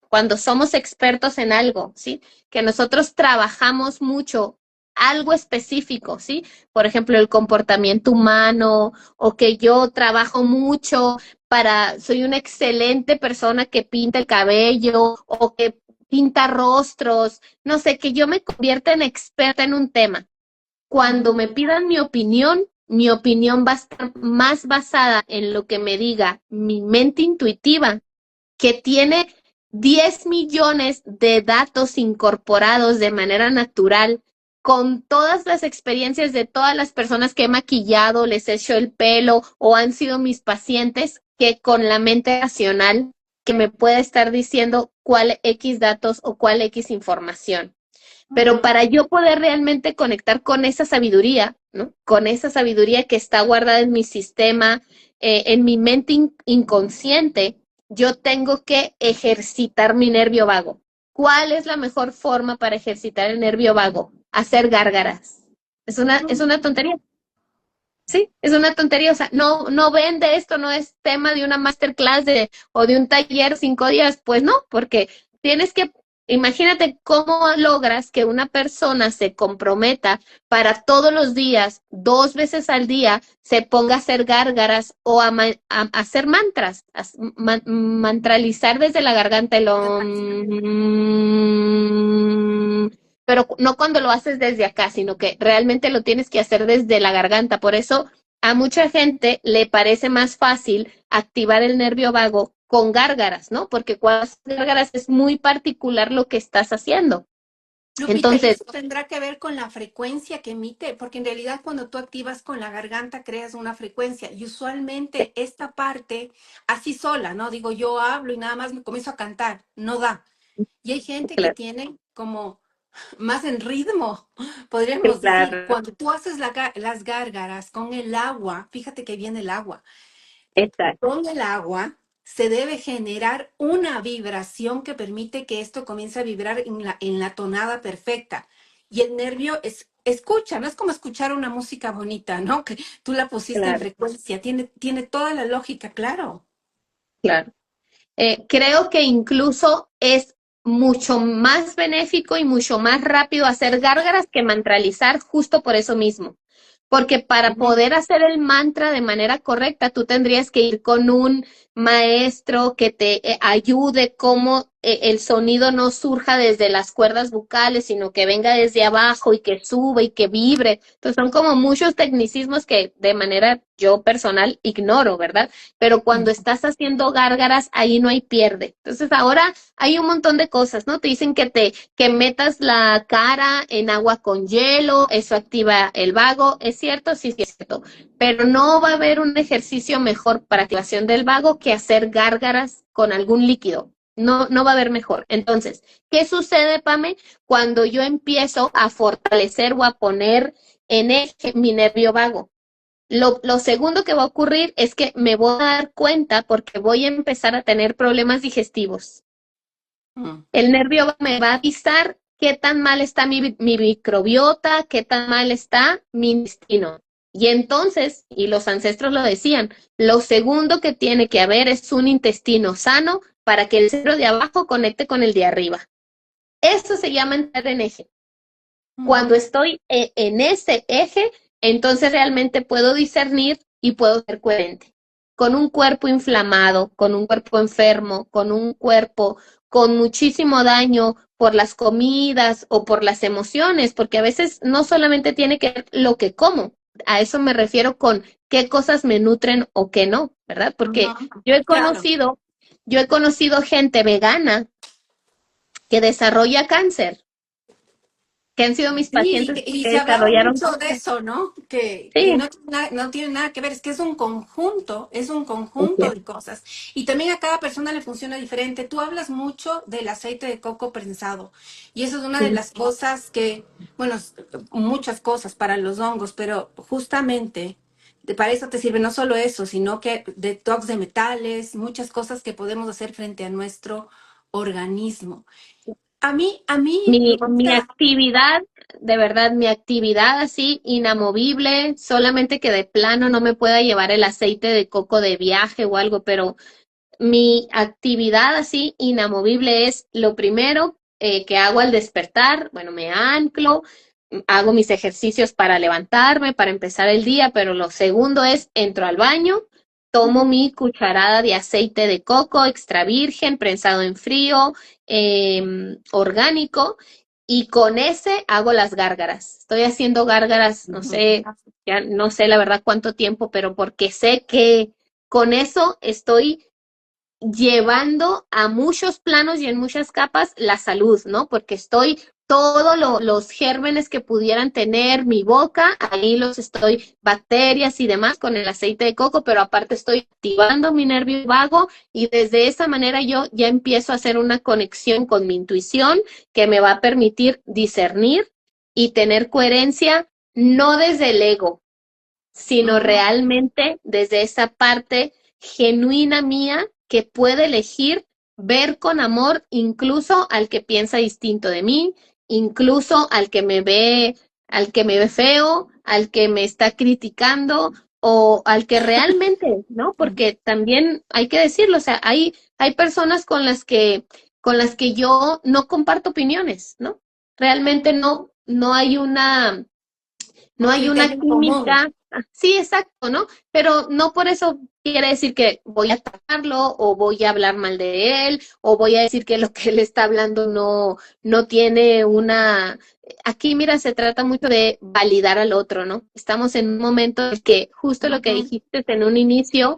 cuando somos expertos en algo, ¿sí? Que nosotros trabajamos mucho algo específico, ¿sí? Por ejemplo, el comportamiento humano, o que yo trabajo mucho soy una excelente persona que pinta el cabello o que pinta rostros, no sé, que yo me convierta en experta en un tema. Cuando me pidan mi opinión va a estar más basada en lo que me diga mi mente intuitiva, que tiene 10 millones de datos incorporados de manera natural, con todas las experiencias de todas las personas que he maquillado, les he hecho el pelo o han sido mis pacientes, que con la mente racional que me puede estar diciendo cuál X datos o cuál X información. Pero para yo poder realmente conectar con esa sabiduría, ¿no? Con esa sabiduría que está guardada en mi sistema, en mi mente inconsciente, yo tengo que ejercitar mi nervio vago. ¿Cuál es la mejor forma para ejercitar el nervio vago? Hacer gárgaras. Es una tontería. Sí, es una tontería. O sea, no vende esto, no es tema de una masterclass o de un taller 5 días. Pues no, porque tienes que, imagínate cómo logras que una persona se comprometa para todos los días, 2 veces al día, se ponga a hacer gárgaras o a hacer mantras, mantralizar desde la garganta el pero no cuando lo haces desde acá, sino que realmente lo tienes que hacer desde la garganta. Por eso a mucha gente le parece más fácil activar el nervio vago con gárgaras, ¿no? Porque cuando haces gárgaras es muy particular lo que estás haciendo. Lupita, ¿y Entonces, eso tendrá que ver con la frecuencia que emite? Porque en realidad cuando tú activas con la garganta creas una frecuencia y usualmente esta parte así sola, ¿no? Digo, yo hablo y nada más me comienzo a cantar, no da. Y hay gente que claro, tiene como más en ritmo, podríamos decir, claro, cuando tú haces las gárgaras con el agua, fíjate que viene el agua. exacto, Con el agua se debe generar una vibración que permite que esto comience a vibrar en la tonada perfecta. Y el nervio escucha, no es como escuchar una música bonita, ¿no? Que tú la pusiste en claro, frecuencia, tiene toda la lógica, claro. claro. Creo que incluso es mucho más benéfico y mucho más rápido hacer gárgaras que mantralizar justo por eso mismo. Porque para Ujú. poder hacer el mantra de manera correcta, tú tendrías que ir con un maestro que te ayude cómo el sonido no surja desde las cuerdas vocales, sino que venga desde abajo y que sube y que vibre. Entonces son como muchos tecnicismos que de manera yo personal ignoro, ¿verdad? Pero cuando estás haciendo gárgaras, ahí no hay pierde. Entonces ahora hay un montón de cosas, ¿no? Te dicen que metas la cara en agua con hielo, eso activa el vago. ¿Es cierto? Sí, sí es cierto. Pero no va a haber un ejercicio mejor para activación del vago que hacer gárgaras con algún líquido. No va a haber mejor. Entonces, ¿qué sucede, Pame? Cuando yo empiezo a fortalecer o a poner en eje mi nervio vago. Lo segundo que va a ocurrir es que me voy a dar cuenta porque voy a empezar a tener problemas digestivos. Mm. El nervio me va a avisar qué tan mal está mi microbiota, qué tan mal está mi intestino. Y entonces, y los ancestros lo decían, lo segundo que tiene que haber es un intestino sano para que el cerebro de abajo conecte con el de arriba. Eso se llama entrar en eje. Cuando estoy en ese eje, entonces realmente puedo discernir y puedo ser coherente. Con un cuerpo inflamado, con un cuerpo enfermo, con un cuerpo con muchísimo daño por las comidas o por las emociones, porque a veces no solamente tiene que ver lo que como, a eso me refiero con qué cosas me nutren o qué no, ¿verdad? Porque Ujú. yo he Claro. conocido, yo he conocido gente vegana que desarrolla cáncer, que han sido mis Sí, pacientes y que se ha hablado desarrollaron mucho de cáncer. eso, ¿no? Que Sí, no tiene nada, no tiene nada que ver, es que es un así conjunto es. de cosas. Y también a cada persona le funciona diferente. Tú hablas mucho del aceite de coco prensado, y eso es una de Sí. las cosas que, bueno, muchas cosas para los hongos, pero justamente para eso te sirve no solo eso, sino que detox de metales, muchas cosas que podemos hacer frente a nuestro organismo. Mi Lupita, actividad, de verdad, mi actividad así inamovible, solamente que de plano no me pueda llevar el aceite de coco de viaje o algo, pero mi actividad así inamovible es lo primero que hago al despertar. Bueno, me anclo, hago mis ejercicios para levantarme, para empezar el día, pero lo segundo es entro al baño, tomo mi cucharada de aceite de coco extra virgen, prensado en frío, orgánico, y con ese hago las gárgaras. Estoy haciendo gárgaras, no sé, ya no sé la verdad cuánto tiempo, pero porque sé que con eso estoy llevando a muchos planos y en muchas capas la salud, ¿no? Porque estoy todos los gérmenes que pudieran tener mi boca, ahí los estoy, bacterias y demás con el aceite de coco, pero aparte estoy activando mi nervio vago y desde esa manera yo ya empiezo a hacer una conexión con mi intuición que me va a permitir discernir y tener coherencia, no desde el ego, sino ujú. realmente desde esa parte genuina mía que puede elegir ver con amor incluso al que piensa distinto de mí, incluso al que me ve feo, al que me está criticando o al que realmente, ¿no? Porque también hay que decirlo, o sea, hay personas con las que yo no comparto opiniones, ¿no? Realmente no hay no Un hay una criterio en común. química, sí, exacto, ¿no? Pero no por eso quiere decir que voy a atacarlo o voy a hablar mal de él o voy a decir que lo que él está hablando no tiene una... Aquí, mira, se trata mucho de validar al otro, ¿no? Estamos en un momento en que justo lo que Ujú. dijiste en un inicio,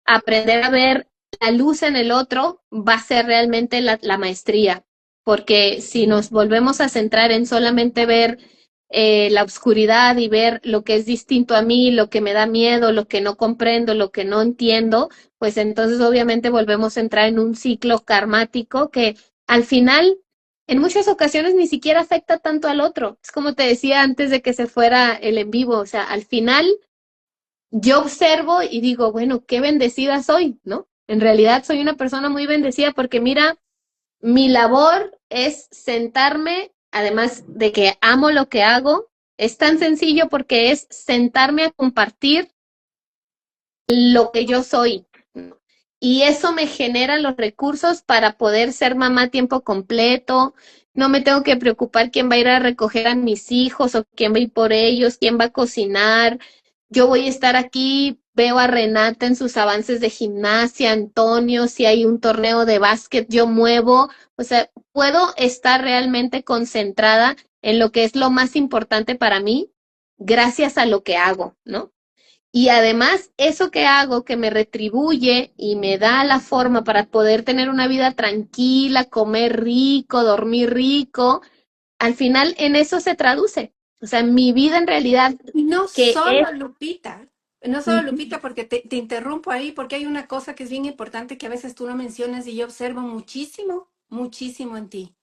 aprender a ver la luz en el otro va a ser realmente la maestría, porque si nos volvemos a centrar en solamente ver la oscuridad y ver lo que es distinto a mí, lo que me da miedo, lo que no comprendo, lo que no entiendo, pues entonces obviamente volvemos a entrar en un ciclo karmático que al final en muchas ocasiones ni siquiera afecta tanto al otro. Es como te decía antes de que se fuera el en vivo, o sea, al final yo observo y digo, bueno, qué bendecida soy, ¿no? En realidad soy una persona muy bendecida porque mira, mi labor es sentarme, además de que amo lo que hago, es tan sencillo porque es sentarme a compartir lo que yo soy. ¿No? Y eso me genera los recursos para poder ser mamá a tiempo completo. No me tengo que preocupar quién va a ir a recoger a mis hijos o quién va a ir por ellos, quién va a cocinar. Yo voy a estar aquí, veo a Renata en sus avances de gimnasia, Antonio, si hay un torneo de básquet, yo muevo. O sea, puedo estar realmente concentrada en lo que es lo más importante para mí gracias a lo que hago, ¿no? Y además, eso que hago, que me retribuye y me da la forma para poder tener una vida tranquila, comer rico, dormir rico, al final en eso se traduce. O sea, mi vida en realidad, Y no que es... solo Lupita, no solo Ujú, Lupita, porque te interrumpo ahí, porque hay una cosa que es bien importante que a veces tú no mencionas y yo observo muchísimo, muchísimo en ti.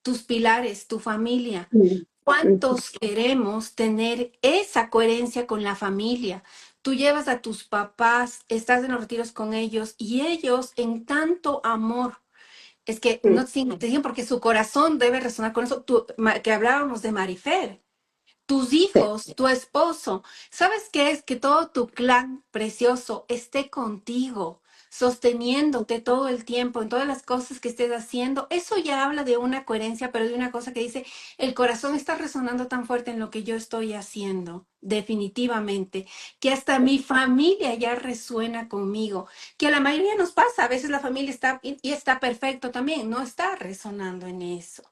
Tus pilares, tu familia. ujú, ¿Cuántos queremos tener esa coherencia con la familia? Tú llevas a tus papás, estás en los retiros con ellos y ellos en tanto amor Es que Mm, no tiene atención porque su corazón debe resonar con eso. Que hablábamos de Marifer, tus sí, hijos, tu esposo. ¿Sabes qué es? Que todo tu clan precioso esté contigo, sosteniéndote todo el tiempo en todas las cosas que estés haciendo. Eso ya habla de una coherencia, pero de una cosa que dice, el corazón está resonando tan fuerte en lo que yo estoy haciendo, definitivamente, que hasta mi familia ya resuena conmigo, que a la mayoría nos pasa, a veces la familia está y está perfecto también, no está resonando en eso.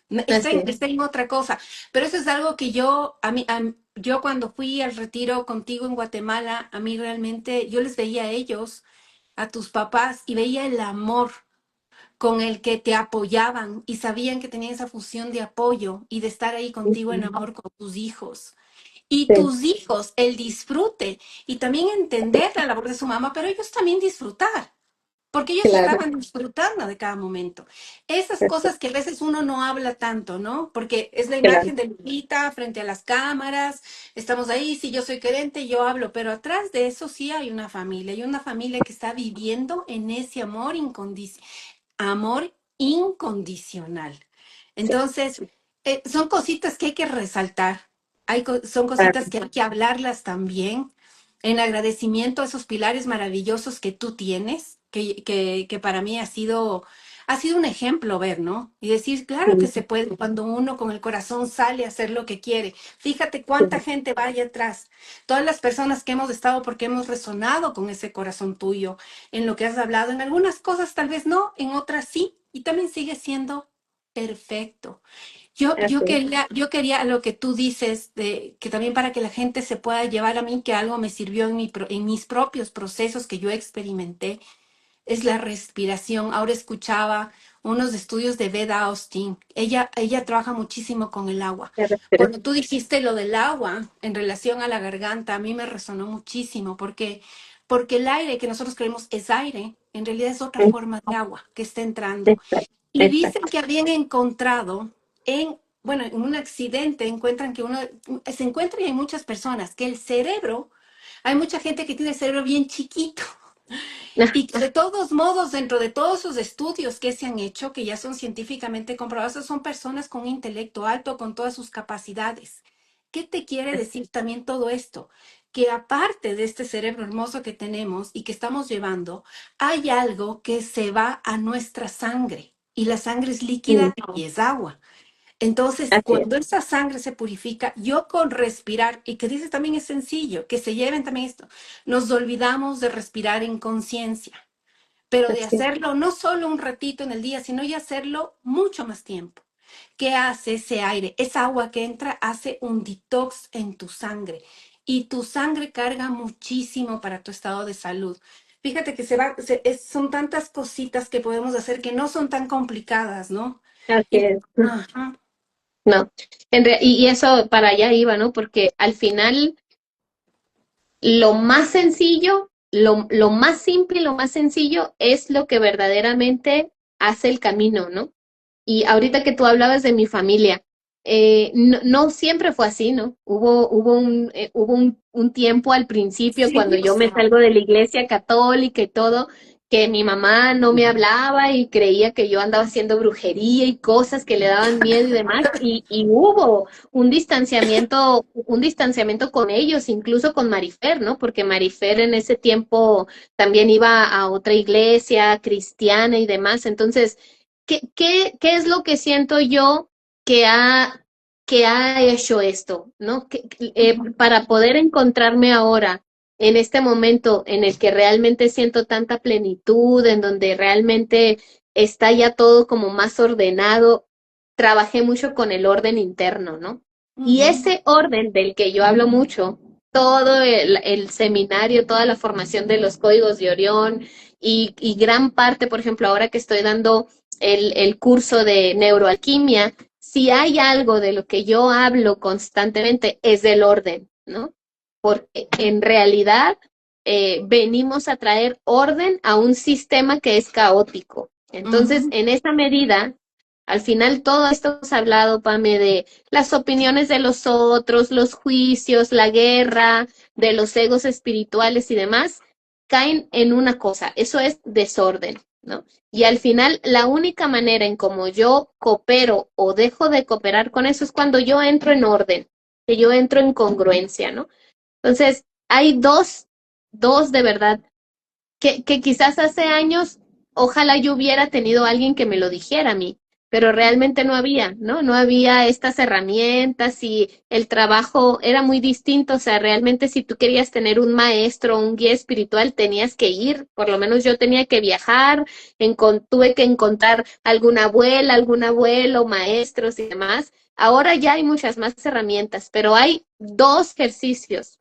No, así es. está en otra cosa, pero eso es algo que yo, yo cuando fui al retiro contigo en Guatemala, a mí realmente, yo les veía a ellos, a tus papás, y veía el amor con el que te apoyaban y sabían que tenían esa fusión de apoyo y de estar ahí contigo en Ujú, amor con tus hijos. Y sí, tus hijos, el disfrute y también entender la labor de su mamá, pero ellos también disfrutar porque ellos claro, estaban disfrutando de cada momento. Esas así cosas que a veces uno no habla tanto, ¿no? Porque es la claro, imagen de Lupita frente a las cámaras, estamos ahí, si yo soy querente, yo hablo, pero atrás de eso sí hay una familia que está viviendo en ese amor incondicional. sí, Entonces, son cositas que hay que resaltar. Son cositas claro, que hay que hablarlas también en agradecimiento a esos pilares maravillosos que tú tienes, que para mí ha sido un ejemplo ver, ¿no? Y decir, claro que sí, se puede cuando uno con el corazón sale a hacer lo que quiere. Fíjate sí, cuánta gente va allá atrás. Todas las personas que hemos estado porque hemos resonado con ese corazón tuyo en lo que has hablado. En algunas cosas tal vez no, en otras sí. Y también sigue siendo perfecto. así es, Yo quería lo que tú dices, de, que también para que la gente se pueda llevar a mí, que algo me sirvió en mis propios procesos que yo experimenté, es la respiración. Ahora escuchaba unos estudios de Beda Austin. Ella trabaja muchísimo con el agua. la respiración, Cuando tú dijiste lo del agua en relación a la garganta, a mí me resonó muchísimo porque el aire que nosotros creemos es aire, en realidad es otra mm, forma de agua que está entrando. exacto, Y dicen exacto, que habían encontrado bueno, en un accidente encuentran que se encuentra y hay muchas personas que el cerebro, hay mucha gente que tiene el cerebro bien chiquito y que de todos modos, dentro de todos esos estudios que se han hecho, que ya son científicamente comprobados, son personas con intelecto alto, con todas sus capacidades. ¿Qué te quiere decir también todo esto? Que aparte de este cerebro hermoso que tenemos y que estamos llevando, hay algo que se va a nuestra sangre y la sangre es mm, líquida y es agua. Entonces, así es, cuando esa sangre se purifica, yo con respirar, y que dices también es sencillo, que se lleven también esto, nos olvidamos de respirar en conciencia, pero de así es, hacerlo no solo un ratito en el día, sino ya hacerlo mucho más tiempo. ¿Qué hace ese aire? Esa agua que entra hace un detox en tu sangre y tu sangre carga muchísimo para tu estado de salud. Fíjate que son tantas cositas que podemos hacer que no son tan complicadas, ¿no? así Y, es. ajá. No, y eso para allá iba, ¿no? Porque al final lo más sencillo, lo más simple y lo más sencillo es lo que verdaderamente hace el camino, ¿no? Y ahorita que tú hablabas de mi familia, no siempre fue así, ¿no? Hubo un tiempo al principio Sí, cuando o yo me sea, salgo de la iglesia católica y todo, que mi mamá no me hablaba y creía que yo andaba haciendo brujería y cosas que le daban miedo y demás, y hubo un distanciamiento con ellos, incluso con Marifer, ¿no? Porque Marifer en ese tiempo también iba a otra iglesia cristiana y demás, entonces ¿qué es lo que siento yo que que ha hecho esto, ¿no? Para poder encontrarme ahora, en este momento en el que realmente siento tanta plenitud, en donde realmente está ya todo como más ordenado, trabajé mucho con el orden interno, ¿no? Y ujú, ese orden del que yo hablo mucho, todo el seminario, toda la formación de los códigos de Orión y gran parte, por ejemplo, ahora que estoy dando el curso de neuroalquimia, si hay algo de lo que yo hablo constantemente es del orden, ¿no? Porque en realidad venimos a traer orden a un sistema que es caótico. Entonces, ujú, en esa medida, al final todo esto hemos hablado, Pame, de las opiniones de los otros, los juicios, la guerra, de los egos espirituales y demás, caen en una cosa, eso es desorden. ¿no? Y al final, la única manera en cómo yo coopero o dejo de cooperar con eso es cuando yo entro en orden, que yo entro en congruencia, ¿no? Entonces, hay dos de verdad, que quizás hace años, ojalá yo hubiera tenido alguien que me lo dijera a mí, pero realmente no había, ¿no? No había estas herramientas y el trabajo era muy distinto, o sea, realmente si tú querías tener un maestro, un guía espiritual, tenías que ir, por lo menos yo tenía que viajar, tuve que encontrar alguna abuela, algún abuelo, maestros y demás. Ahora ya hay muchas más herramientas, pero hay dos ejercicios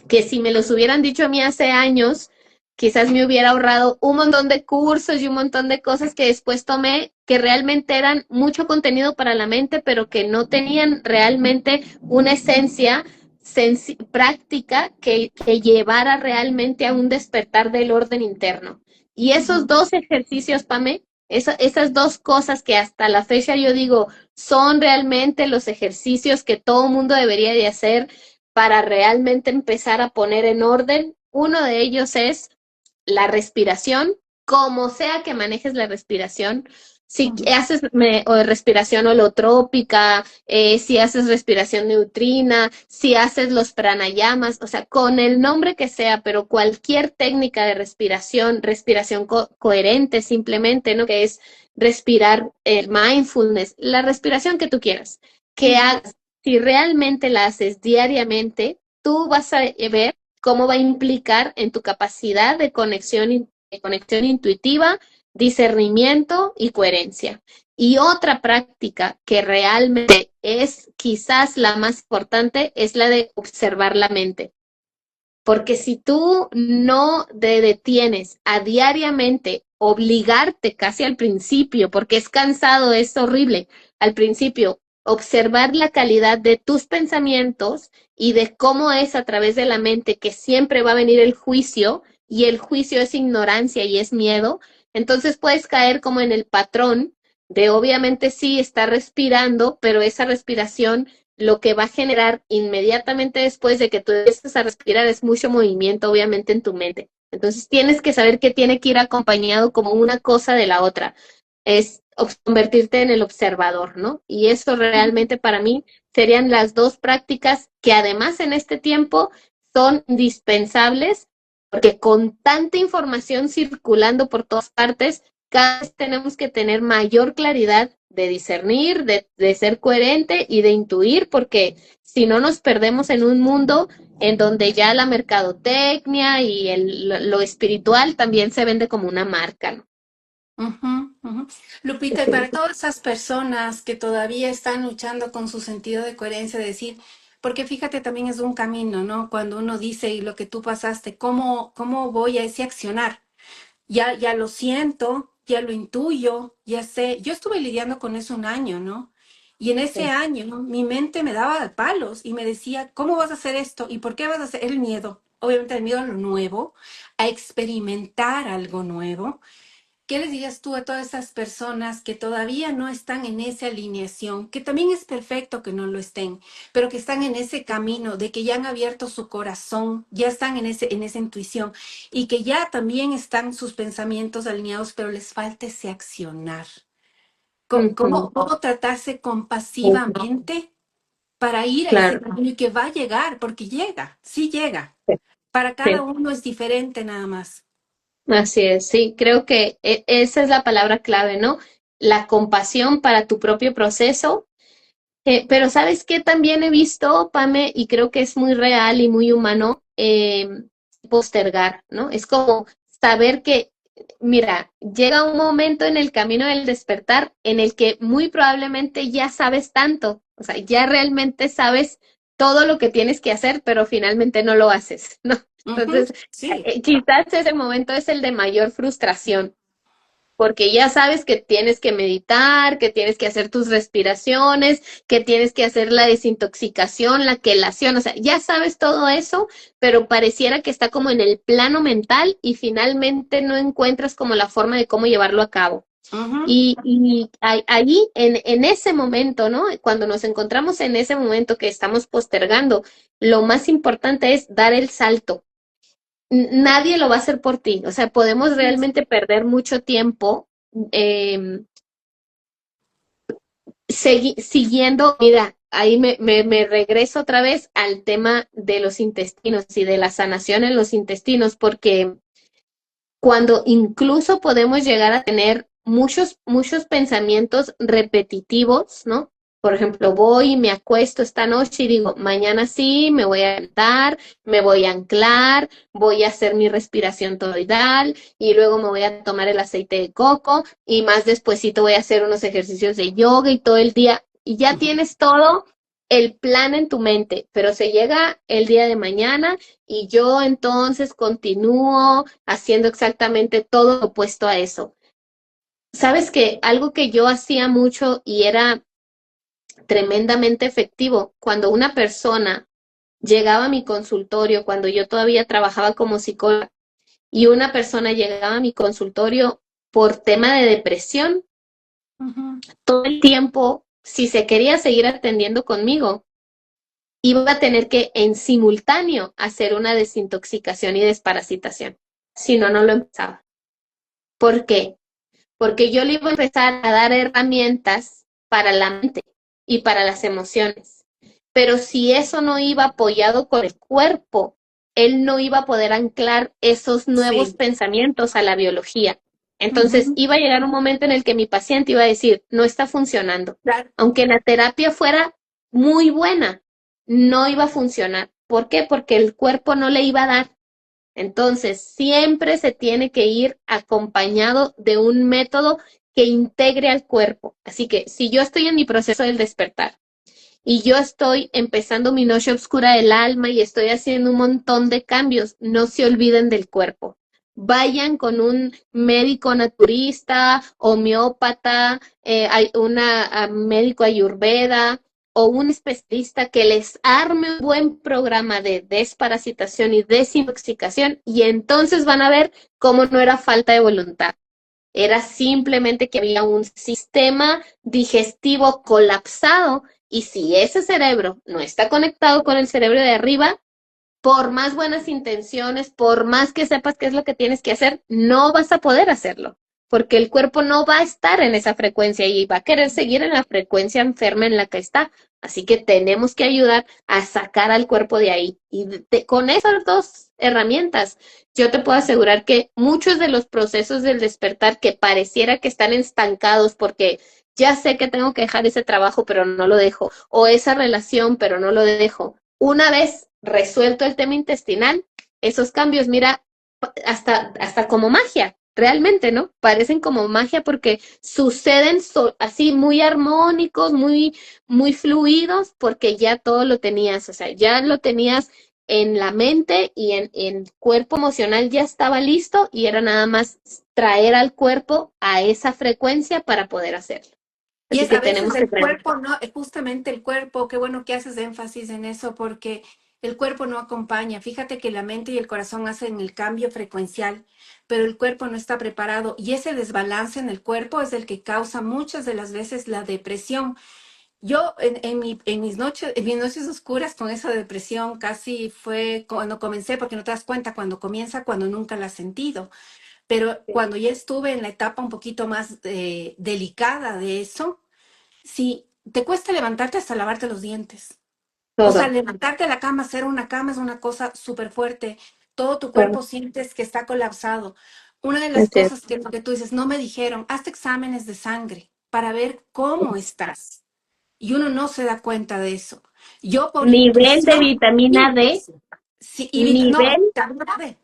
que si me los hubieran dicho a mí hace años, quizás me hubiera ahorrado un montón de cursos y un montón de cosas que después tomé que realmente eran mucho contenido para la mente, pero que no tenían realmente una esencia práctica que llevara realmente a un despertar del orden interno. Y esos dos ejercicios, Pame, esas dos cosas que hasta la fecha yo digo son realmente los ejercicios que todo mundo debería de hacer para realmente empezar a poner en orden. Uno de ellos es la respiración, como sea que manejes la respiración. Si haces respiración holotrópica, si haces respiración neutrina, si haces los pranayamas, o sea, con el nombre que sea, pero cualquier técnica de respiración, respiración coherente simplemente, ¿no? Que es respirar el mindfulness, la respiración que tú quieras, que hagas. Si realmente la haces diariamente, tú vas a ver cómo va a implicar en tu capacidad de conexión intuitiva, discernimiento y coherencia. Y otra práctica que realmente es quizás la más importante es la de observar la mente. Porque si tú no te detienes a diariamente obligarte casi al principio, porque es cansado, es horrible, al principio, observar la calidad de tus pensamientos y de cómo es a través de la mente que siempre va a venir el juicio, y el juicio es ignorancia y es miedo, entonces puedes caer como en el patrón de obviamente sí estar respirando, pero esa respiración lo que va a generar inmediatamente después de que tú empieces a respirar es mucho movimiento, obviamente, en tu mente. Entonces tienes que saber que tiene que ir acompañado como una cosa de la otra. Es convertirte en el observador, ¿no? Y eso realmente para mí serían las dos prácticas que además en este tiempo son indispensables, porque con tanta información circulando por todas partes, cada vez tenemos que tener mayor claridad de discernir, de ser coherente y de intuir, porque si no nos perdemos en un mundo en donde ya la mercadotecnia y lo espiritual también se vende como una marca, ¿no? Ujú, ujú. Lupita, y para todas esas personas que todavía están luchando con su sentido de coherencia, decir, porque fíjate, también es un camino, ¿no? Cuando uno dice y lo que tú pasaste, ¿cómo voy a ese accionar? Ya lo siento, ya lo intuyo, ya sé. Yo estuve lidiando con eso un año, ¿no? Y en ese Sí. año mi mente me daba palos y me decía, ¿cómo vas a hacer esto? ¿Y por qué vas a hacer el miedo? Obviamente el miedo a lo nuevo, a experimentar algo nuevo. ¿Qué les dirías tú a todas esas personas que todavía no están en esa alineación, que también es perfecto que no lo estén, pero que están en ese camino de que ya han abierto su corazón, ya están en esa intuición y que ya también están sus pensamientos alineados, pero les falta ese accionar? Ujú. ¿Cómo tratarse compasivamente para ir a ese Claro, camino y que va a llegar? Porque llega, sí llega. Para cada sí, uno es diferente nada más. así es, sí, creo que esa es la palabra clave, ¿no? La compasión para tu propio proceso. Pero ¿sabes qué? También he visto, Pame, y creo que es muy real y muy humano, postergar, ¿no? Es como saber que, mira, llega un momento en el camino del despertar en el que muy probablemente ya sabes tanto, o sea, ya realmente sabes todo lo que tienes que hacer, pero finalmente no lo haces, ¿no? Ujú, Entonces, sí. quizás ese momento es el de mayor frustración porque ya sabes que tienes que meditar, que tienes que hacer tus respiraciones, que tienes que hacer la desintoxicación, la quelación, o sea, ya sabes todo eso, pero pareciera que está como en el plano mental y finalmente no encuentras como la forma de cómo llevarlo a cabo. Ujú. Y allí, en ese momento, ¿no? Cuando nos encontramos en ese momento que estamos postergando, lo más importante es dar el salto. nadie lo va a hacer por ti. O sea, podemos realmente perder mucho tiempo eh, siguiendo, mira, ahí me regreso otra vez al tema de los intestinos y de la sanación en los intestinos, porque cuando incluso podemos llegar a tener muchos pensamientos repetitivos, ¿no? Por ejemplo, voy y me acuesto esta noche y digo, mañana sí, me voy a levantar, me voy a anclar, voy a hacer mi respiración toroidal y luego me voy a tomar el aceite de coco y más despuesito voy a hacer unos ejercicios de yoga y todo el día. Y ya tienes todo el plan en tu mente, pero se llega el día de mañana y yo entonces continúo haciendo exactamente todo lo opuesto a eso. Sabes que algo que yo hacía mucho y era tremendamente efectivo, cuando una persona llegaba a mi consultorio, cuando yo todavía trabajaba como psicóloga, y una persona llegaba a mi consultorio por tema de depresión, todo el tiempo, si se quería seguir atendiendo conmigo, iba a tener que en simultáneo hacer una desintoxicación y desparasitación. Si no, no lo empezaba. ¿Por qué? Porque yo le iba a empezar a dar herramientas para la mente y para las emociones. Pero si eso no iba apoyado con el cuerpo, él no iba a poder anclar esos nuevos Sí. pensamientos a la biología. Entonces Ujú. iba a llegar un momento en el que mi paciente iba a decir, no está funcionando. Claro. Aunque la terapia fuera muy buena, no iba a funcionar. ¿Por qué? Porque el cuerpo no le iba a dar. Entonces, siempre se tiene que ir acompañado de un método que integre al cuerpo. Así que si yo estoy en mi proceso del despertar y yo estoy empezando mi noche oscura del alma y estoy haciendo un montón de cambios, no se olviden del cuerpo. Vayan con un médico naturista, homeópata, hay una médico ayurveda o un especialista que les arme un buen programa de desparasitación y desintoxicación y entonces van a ver cómo no era falta de voluntad. Era simplemente que había un sistema digestivo colapsado y si ese cerebro no está conectado con el cerebro de arriba, por más buenas intenciones, por más que sepas qué es lo que tienes que hacer, no vas a poder hacerlo, porque el cuerpo no va a estar en esa frecuencia y va a querer seguir en la frecuencia enferma en la que está. Así que tenemos que ayudar a sacar al cuerpo de ahí. Y con esas dos herramientas, yo te puedo asegurar que muchos de los procesos del despertar que pareciera que están estancados porque ya sé que tengo que dejar ese trabajo, pero no lo dejo, o esa relación, pero no lo dejo. Una vez resuelto el tema intestinal, esos cambios, mira, hasta como magia, realmente, ¿no? Parecen como magia porque suceden así muy armónicos, muy fluidos, porque ya todo lo tenías, o sea, ya lo tenías en la mente y en cuerpo emocional ya estaba listo y era nada más traer al cuerpo a esa frecuencia para poder hacerlo. Y Así es que a veces tenemos que el aprender. cuerpo, ¿no? Justamente el cuerpo, qué bueno que haces énfasis en eso, porque el cuerpo no acompaña. Fíjate que la mente y el corazón hacen el cambio frecuencial, pero el cuerpo no está preparado. Y ese desbalance en el cuerpo es el que causa muchas de las veces la depresión. Yo en mis noches oscuras con esa depresión casi fue cuando comencé, porque no te das cuenta cuando comienza, cuando nunca la has sentido. Pero cuando ya estuve en la etapa un poquito más delicada de eso, sí, te cuesta levantarte hasta lavarte los dientes. O sea, Todo, levantarte de la cama, hacer una cama es una cosa súper fuerte. Todo tu todo, cuerpo sientes que está colapsado. Una de las es cierto. cosas que lo que tú dices, no me dijeron, hazte exámenes de sangre para ver cómo estás. Y uno no se da cuenta de eso. Yo por Nivel de intuición, vitamina D, sí, no, nivel, vitamina D.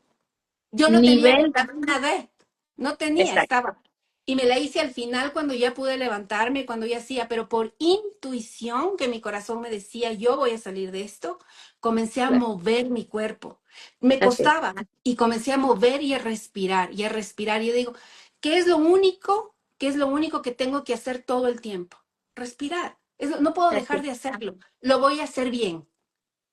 Yo no tenía nivel, vitamina D, no tenía, exacto, estaba. Y me la hice al final cuando ya pude levantarme, cuando ya hacía, pero por intuición que mi corazón me decía, yo voy a salir de esto, comencé a claro, mover mi cuerpo. Me así es. costaba y comencé a mover y a respirar y a respirar. Y yo digo, ¿qué es lo único? ¿Qué es lo único que tengo que hacer todo el tiempo? Respirar. No puedo Así dejar es. de hacerlo. Lo voy a hacer bien.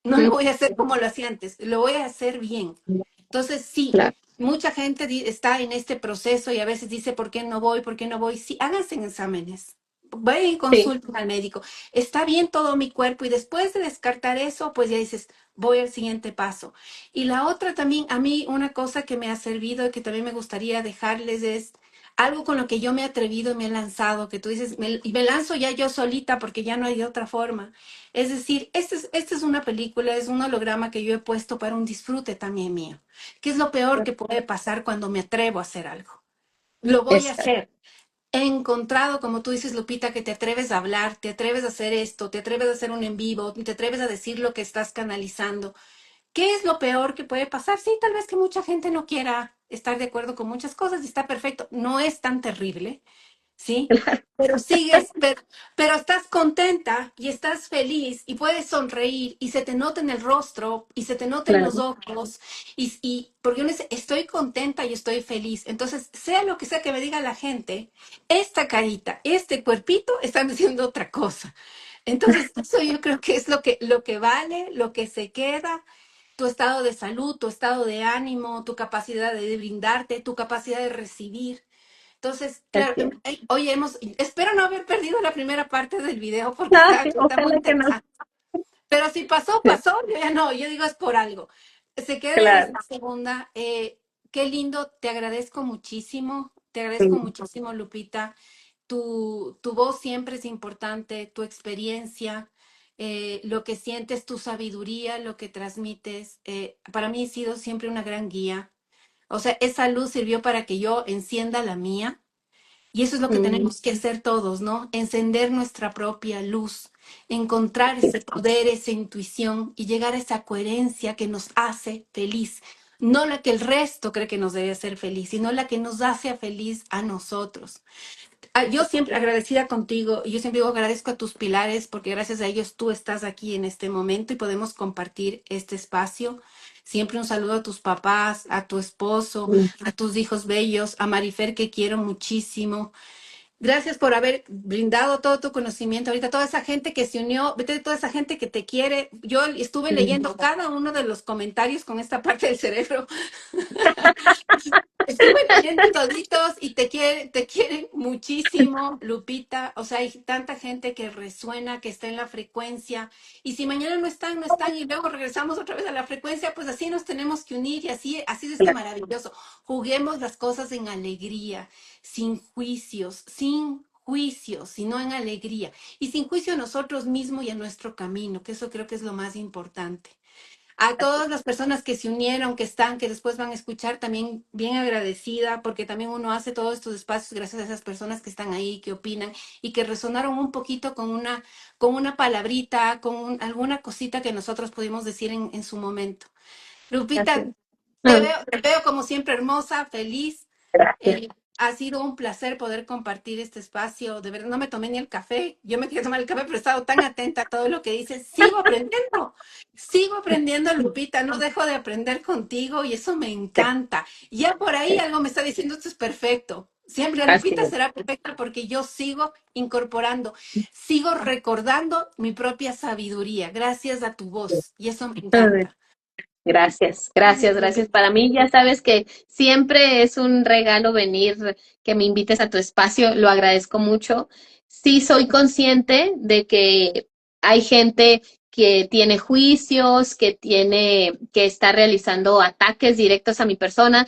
No lo voy a hacer como lo hacía antes, lo voy a hacer bien. Entonces, sí, Claro, mucha gente está en este proceso y a veces dice, ¿por qué no voy? ¿Por qué no voy? Sí, háganse exámenes. Vayan y sí, consulten al médico. Está bien todo mi cuerpo y después de descartar eso, pues ya dices, voy al siguiente paso. Y la otra también, a mí una cosa que me ha servido y que también me gustaría dejarles es algo con lo que yo me he atrevido y me he lanzado, que tú dices, y me lanzo ya yo solita porque ya no hay de otra forma. Es decir, esta es una película, es un holograma que yo he puesto para un disfrute también mío. ¿Qué es lo peor que puede pasar cuando me atrevo a hacer algo? Lo voy a Exacto. hacer. He encontrado, como tú dices, Lupita, que te atreves a hablar, te atreves a hacer esto, te atreves a hacer un en vivo, te atreves a decir lo que estás canalizando. ¿Qué es lo peor que puede pasar? Sí, tal vez que mucha gente no quiera estar de acuerdo con muchas cosas y está perfecto. No es tan terrible. ¿Sí? Pero sigues, pero estás contenta y estás feliz y puedes sonreír y se te nota en el rostro y se te nota en los Claro. ojos y porque uno dice, estoy contenta y estoy feliz. Entonces, sea lo que sea que me diga la gente, esta carita, este cuerpito están diciendo otra cosa. Entonces, eso yo creo que es lo que vale, lo que se queda, tu estado de salud, tu estado de ánimo, tu capacidad de brindarte, tu capacidad de recibir. Entonces, claro, Así es. oye, espero no haber perdido la primera parte del video porque Ay, está muy ojalá que no. interesante. Pero si pasó, Sí, pasó, yo ya no, yo digo es por algo. Se quede claro. esta segunda. Qué lindo, te agradezco Sí, muchísimo, Lupita. Tu voz siempre es importante, tu experiencia, lo que sientes, tu sabiduría, lo que transmites. Para mí ha sido siempre una gran guía. O sea, esa luz sirvió para que yo encienda la mía y eso es lo que mm, tenemos que hacer todos, ¿no? Encender nuestra propia luz, encontrar ese poder, esa intuición y llegar a esa coherencia que nos hace feliz. No la que el resto cree que nos debe hacer feliz, sino la que nos hace feliz a nosotros. Yo siempre agradecida contigo, y yo siempre digo agradezco a tus pilares porque gracias a ellos tú estás aquí en este momento y podemos compartir este espacio. Siempre un saludo a tus papás, a tu esposo, mm. a tus hijos bellos, a Marifer que quiero muchísimo. Gracias por haber brindado todo tu conocimiento. Ahorita toda esa gente que se unió, vete toda esa gente que te quiere. Yo estuve Sí. leyendo cada uno de los comentarios con esta parte del cerebro. Estuve leyendo toditos y te quieren muchísimo, Lupita. O sea, hay tanta gente que resuena, que está en la frecuencia. Y si mañana no están, no están, y luego regresamos otra vez a la frecuencia, pues así nos tenemos que unir y así es esto Claro. maravilloso. Juguemos las cosas en alegría, sin juicios, sino en alegría. Y sin juicio a nosotros mismos y a nuestro camino, que eso creo que es lo más importante. A todas las personas que se unieron, que están, que después van a escuchar, también bien agradecida, porque también uno hace todos estos espacios gracias a esas personas que están ahí, que opinan y que resonaron un poquito con una palabrita, alguna cosita que nosotros pudimos decir en su momento. Así Lupita, es. Mm, te veo como siempre hermosa, feliz. gracias. Eh, Ha sido un placer poder compartir este espacio. De verdad, no me tomé ni el café. Yo me quería tomar el café, pero he estado tan atenta a todo lo que dices. Sigo aprendiendo, Lupita. No dejo de aprender contigo y eso me encanta. Ya por ahí algo me está diciendo, esto es perfecto. Siempre Así Lupita es. será perfecta porque yo sigo incorporando, sigo recordando mi propia sabiduría gracias a tu voz y eso me Ay, encanta. gracias, gracias, gracias. Para mí ya sabes que siempre es un regalo venir, que me invites a tu espacio, lo agradezco mucho. Sí soy consciente de que hay gente que tiene juicios, que está realizando ataques directos a mi persona.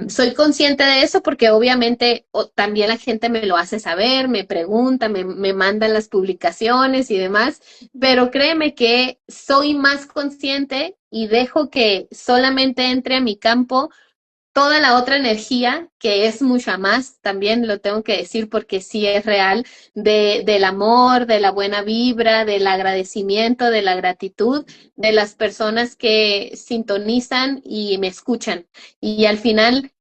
Soy consciente de eso porque obviamente también la gente me lo hace saber, me pregunta, me mandan las publicaciones y demás. Pero créeme que soy más consciente y dejo que solamente entre a mi campo toda la otra energía, que es mucha más, también lo tengo que decir porque sí es real, del amor, de la buena vibra, del agradecimiento, de la gratitud de las personas que sintonizan y me escuchan. Y al final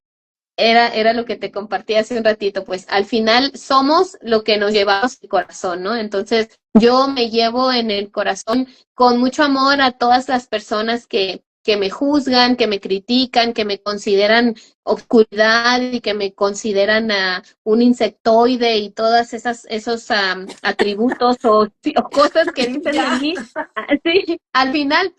era lo que te compartí hace un ratito, pues al final somos lo que nos llevamos el corazón, ¿no? Entonces yo me llevo en el corazón con mucho amor a todas las personas que me juzgan, que me critican, que me consideran oscuridad y que me consideran un insectoide y todas esos atributos o cosas que dicen de Ya. mí. Sí, al final,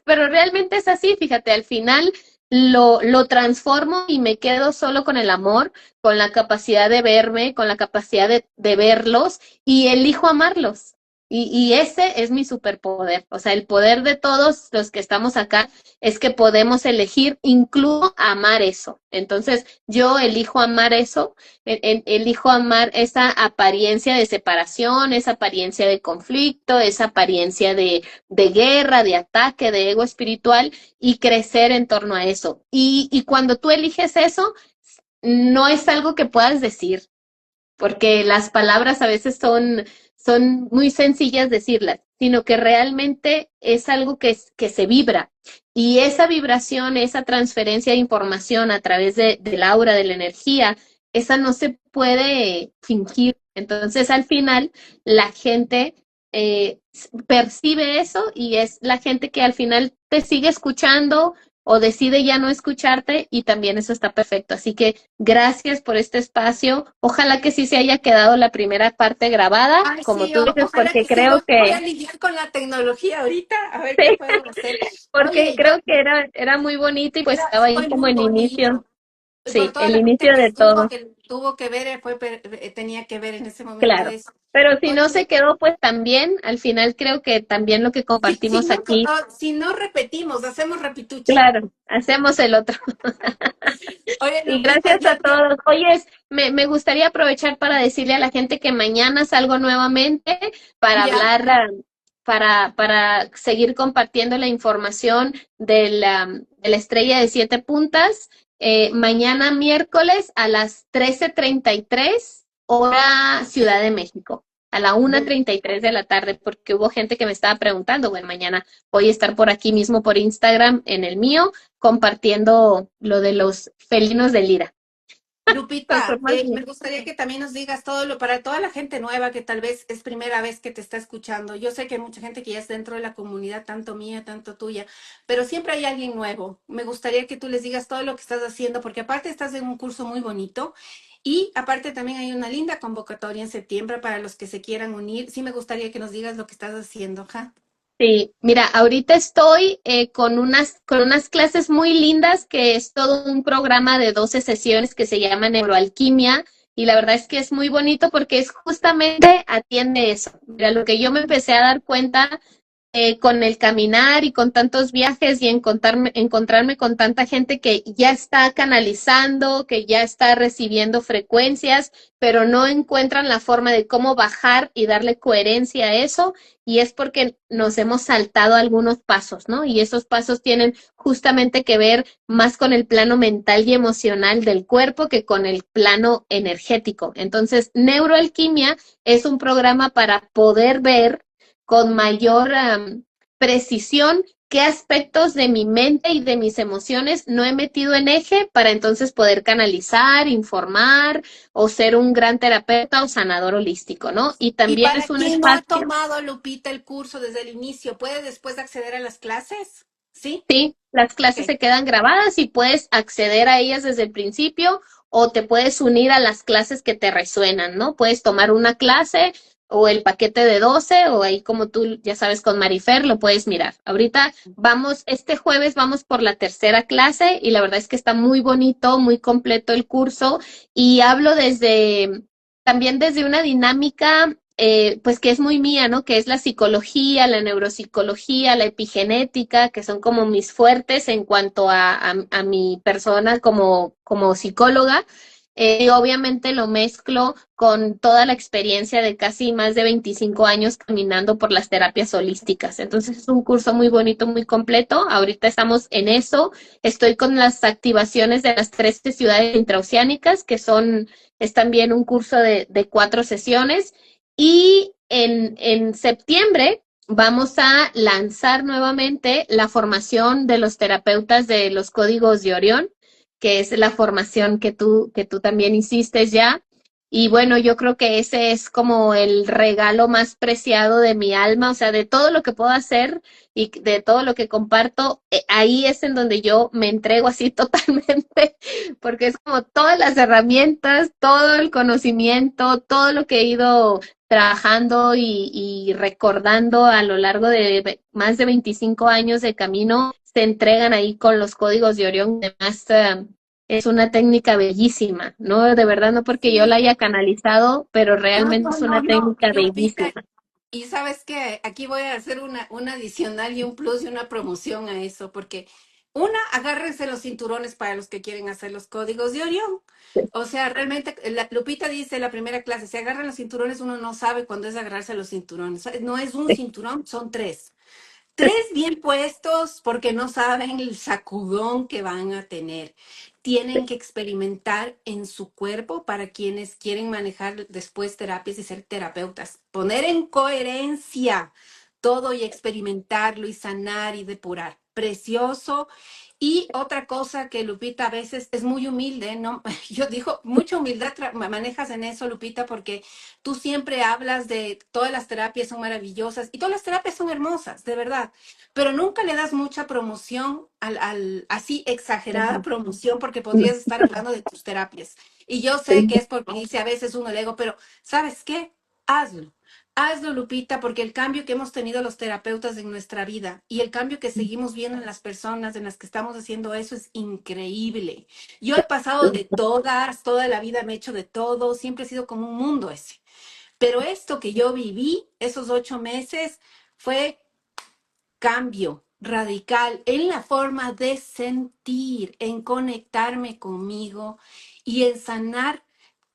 pero realmente es así, fíjate, al final lo transformo y me quedo solo con el amor, con la capacidad de verme, con la capacidad de verlos y elijo amarlos. Y ese es mi superpoder. O sea, el poder de todos los que estamos acá es que podemos elegir incluso amar eso. Entonces, yo elijo amar eso, elijo amar esa apariencia de separación, esa apariencia de conflicto, esa apariencia de guerra, de ataque, de ego espiritual y crecer en torno a eso. Y cuando tú eliges eso, no es algo que puedas decir, porque las palabras a veces son muy sencillas decirlas, sino que realmente es algo que se vibra. Y esa vibración, esa transferencia de información a través del aura, de la energía, esa no se puede fingir. Entonces, al final, la gente percibe eso y es la gente que al final te sigue escuchando o decide ya no escucharte y también eso está perfecto. Así que gracias por este espacio. Ojalá que sí se haya quedado la primera parte grabada, Ay, como sí, tú dices, ojalá porque que sí. creo Voy que a lidiar con la tecnología ahorita, a ver qué sí, puedo hacer. porque Oye, yo, creo que era muy bonito y pues estaba ahí fue como muy el inicio, bonito. Y por sí, toda el la gente inicio de todo. que tuvo que ver, tenía que ver en ese momento Claro, eso. pero si no se Oye, quedó, pues también, al final creo que también lo que si compartimos no, aquí, si no repetimos, hacemos repituche. claro, hacemos el otro. Oye, Y Lupita, gracias a todos. Oye, me gustaría aprovechar para decirle a la gente que mañana salgo nuevamente para ya, hablar, para seguir compartiendo la información de la estrella de 7 puntas. Mañana miércoles a las 13:33 hora Ciudad de México, a la 1:33 de la tarde, porque hubo gente que me estaba preguntando. Bueno, mañana voy a estar por aquí mismo por Instagram en el mío compartiendo lo de los felinos de Lira. Lupita, Más me bien. gustaría que también nos digas todo lo para toda la gente nueva que tal vez es primera vez que te está escuchando. Yo sé que hay mucha gente que ya está dentro de la comunidad, tanto mía, tanto tuya, pero siempre hay alguien nuevo. Me gustaría que tú les digas todo lo que estás haciendo, porque aparte estás en un curso muy bonito y aparte también hay una linda convocatoria en septiembre para los que se quieran unir. Sí, me gustaría que nos digas lo que estás haciendo, ¿ja? Sí, mira, ahorita estoy con unas clases muy lindas que es todo un programa de 12 sesiones que se llama Neuroalquimia y la verdad es que es muy bonito porque es justamente atiende eso. Mira, lo que yo me empecé a dar cuenta con el caminar y con tantos viajes y encontrarme con tanta gente que ya está canalizando, que ya está recibiendo frecuencias, pero no encuentran la forma de cómo bajar y darle coherencia a eso, y es porque nos hemos saltado algunos pasos, ¿no? Y esos pasos tienen justamente que ver más con el plano mental y emocional del cuerpo que con el plano energético. Entonces, neuroalquimia es un programa para poder ver con mayor precisión qué aspectos de mi mente y de mis emociones no he metido en eje para entonces poder canalizar, informar o ser un gran terapeuta o sanador holístico, ¿no? Y Y también para es un quien no ha espacio, tomado, Lupita, el curso desde el inicio, ¿puede después acceder a las clases? ¿Sí? sí, las clases Ok. se quedan grabadas y puedes acceder a ellas desde el principio o te puedes unir a las clases que te resuenan, ¿no? Puedes tomar una clase o el paquete de 12 o ahí como tú ya sabes con Marifer lo puedes mirar. Ahorita vamos, este jueves vamos por la tercera clase y la verdad es que está muy bonito, muy completo el curso y hablo también desde una dinámica pues que es muy mía, ¿no? Que es la psicología, la neuropsicología, la epigenética, que son como mis fuertes en cuanto a mi persona como psicóloga. Y obviamente lo mezclo con toda la experiencia de casi más de 25 años caminando por las terapias holísticas. Entonces es un curso muy bonito, muy completo. Ahorita estamos en eso. Estoy con las activaciones de las 13 ciudades intraoceánicas, es también un curso de 4 sesiones. Y en septiembre vamos a lanzar nuevamente la formación de los terapeutas de los códigos de Orión, que es la formación que tú también hiciste ya. Y bueno, yo creo que ese es como el regalo más preciado de mi alma, o sea, de todo lo que puedo hacer y de todo lo que comparto, ahí es en donde yo me entrego así totalmente, porque es como todas las herramientas, todo el conocimiento, todo lo que he ido trabajando y recordando a lo largo de más de 25 años de camino, se entregan ahí con los códigos de Orión. Además, es una técnica bellísima, ¿no? De verdad, no porque yo la Sí. haya canalizado, pero No, realmente no, es no, una no. técnica Lupita, bellísima. Y sabes que aquí voy a hacer una adicional y un plus y una promoción a eso, porque una, agárrense los cinturones para los que quieren hacer los códigos de Orión. O sea, realmente, Lupita dice en la primera clase, si agarran los cinturones, uno no sabe cuándo es agarrarse los cinturones. No es un cinturón, son tres. Tres bien puestos porque no saben el sacudón que van a tener. Tienen que experimentar en su cuerpo para quienes quieren manejar después terapias y ser terapeutas. Poner en coherencia todo y experimentarlo y sanar y depurar. Precioso. Y otra cosa que Lupita a veces es muy humilde, ¿no? Yo digo, mucha humildad manejas en eso, Lupita, porque tú siempre hablas de todas las terapias son maravillosas y todas las terapias son hermosas, de verdad, pero nunca le das mucha promoción así exagerada promoción porque podrías estar hablando de tus terapias. Y yo sé que es porque dice a veces uno el ego, pero ¿sabes qué? Hazlo. Hazlo, Lupita, porque el cambio que hemos tenido los terapeutas en nuestra vida y el cambio que seguimos viendo en las personas en las que estamos haciendo eso es increíble. Yo he pasado de todas, toda la vida me he hecho de todo, siempre ha sido como un mundo ese. Pero esto que yo viví, esos 8 meses, fue cambio radical en la forma de sentir, en conectarme conmigo y en sanar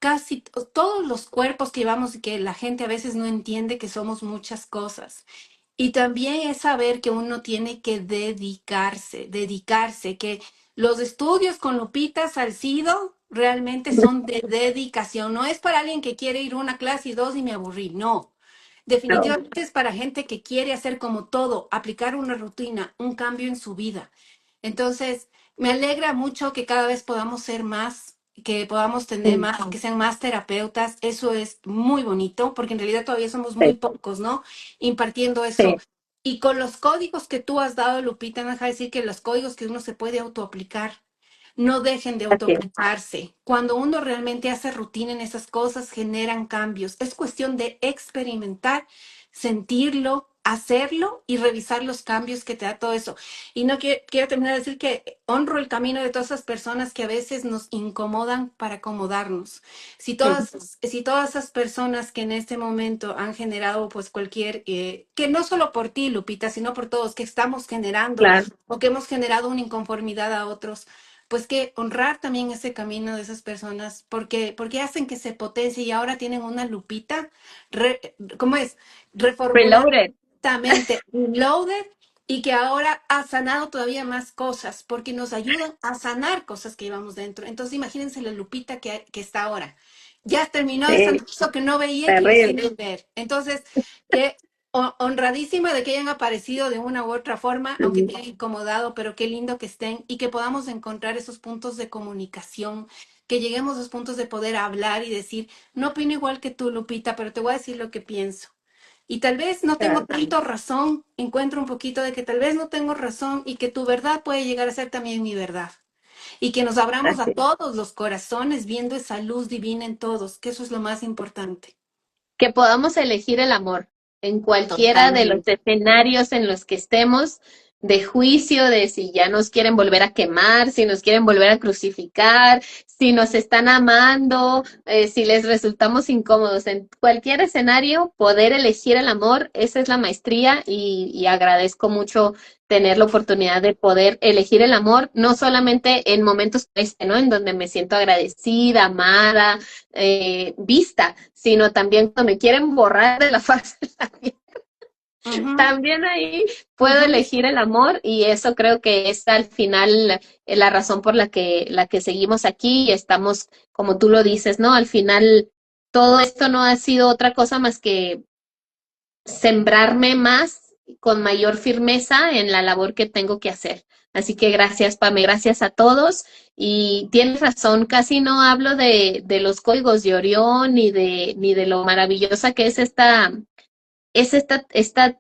casi todos los cuerpos que llevamos y que la gente a veces no entiende que somos muchas cosas. Y también es saber que uno tiene que dedicarse, que los estudios con Lupita Salcido realmente son de dedicación. No es para alguien que quiere ir una clase y dos y me aburrí, no. No, Definitivamente es para gente que quiere hacer como todo, aplicar una rutina, un cambio en su vida. Entonces, me alegra mucho que cada vez podamos ser más, que podamos tener sí, más, que sean más terapeutas. Eso es muy bonito, porque en realidad todavía somos muy sí, pocos, ¿no? Impartiendo eso. sí, Y con los códigos que tú has dado, Lupita, no deja de decir que los códigos que uno se puede autoaplicar. No dejen de así es, autoaplicarse. Cuando uno realmente hace rutina en esas cosas, generan cambios. Es cuestión de experimentar, sentirlo, hacerlo y revisar los cambios que te da todo eso. Y no quiero terminar de decir que honro el camino de todas esas personas que a veces nos incomodan para acomodarnos. sí, Si todas esas personas que en este momento han generado pues cualquier, que no solo por ti, Lupita, sino por todos que estamos generando claro, o que hemos generado una inconformidad a otros, pues que honrar también ese camino de esas personas, porque hacen que se potencie y ahora tienen una Lupita, ¿cómo es? Reformulada reloaded, exactamente, reloaded, y que ahora ha sanado todavía más cosas, porque nos ayudan a sanar cosas que llevamos dentro. Entonces imagínense la Lupita que está ahora. Ya terminó de sí, sanar eso que no veía y que terrible. quería ver. Entonces, que honradísima de que hayan aparecido de una u otra forma, aunque te hayan incomodado, pero qué lindo que estén y que podamos encontrar esos puntos de comunicación, que lleguemos a esos puntos de poder hablar y decir, no opino igual que tú, Lupita, pero te voy a decir lo que pienso. Y tal vez no tengo Claro, tanto razón, encuentro un poquito de que tal vez no tengo razón y que tu verdad puede llegar a ser también mi verdad. Y que nos abramos a así es. todos los corazones viendo esa luz divina en todos, que eso es lo más importante. Que podamos elegir el amor en cualquiera de los Totalmente. escenarios en los que estemos, de juicio, de si ya nos quieren volver a quemar, si nos quieren volver a crucificar, si nos están amando, si les resultamos incómodos. En cualquier escenario, poder elegir el amor, esa es la maestría y agradezco mucho tener la oportunidad de poder elegir el amor, no solamente en momentos como este, ¿no? En donde me siento agradecida, amada, vista, sino también cuando me quieren borrar de la faz de la vida. Ujú, También ahí puedo ujú. elegir el amor y eso creo que es al final la razón por la que seguimos aquí y estamos, como tú lo dices, ¿no? Al final todo esto no ha sido otra cosa más que sembrarme más con mayor firmeza en la labor que tengo que hacer. Así que gracias, Pame, gracias a todos. Y tienes razón, casi no hablo de los códigos de Orión ni de lo maravillosa que es esta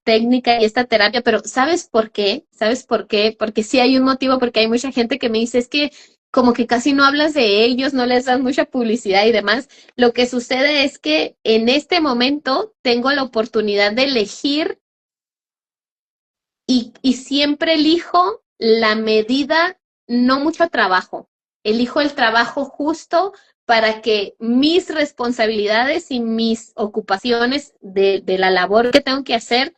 técnica y esta terapia, pero ¿sabes por qué? ¿Sabes por qué? Porque sí hay un motivo, porque hay mucha gente que me dice, es que como que casi no hablas de ellos, no les das mucha publicidad y demás. Lo que sucede es que en este momento tengo la oportunidad de elegir y siempre elijo la medida, no mucho trabajo, elijo el trabajo justo para que mis responsabilidades y mis ocupaciones de la labor que tengo que hacer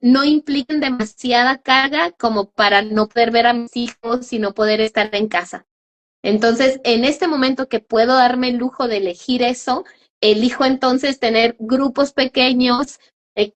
no impliquen demasiada carga como para no poder ver a mis hijos y no poder estar en casa. Entonces, en este momento que puedo darme el lujo de elegir eso, elijo entonces tener grupos pequeños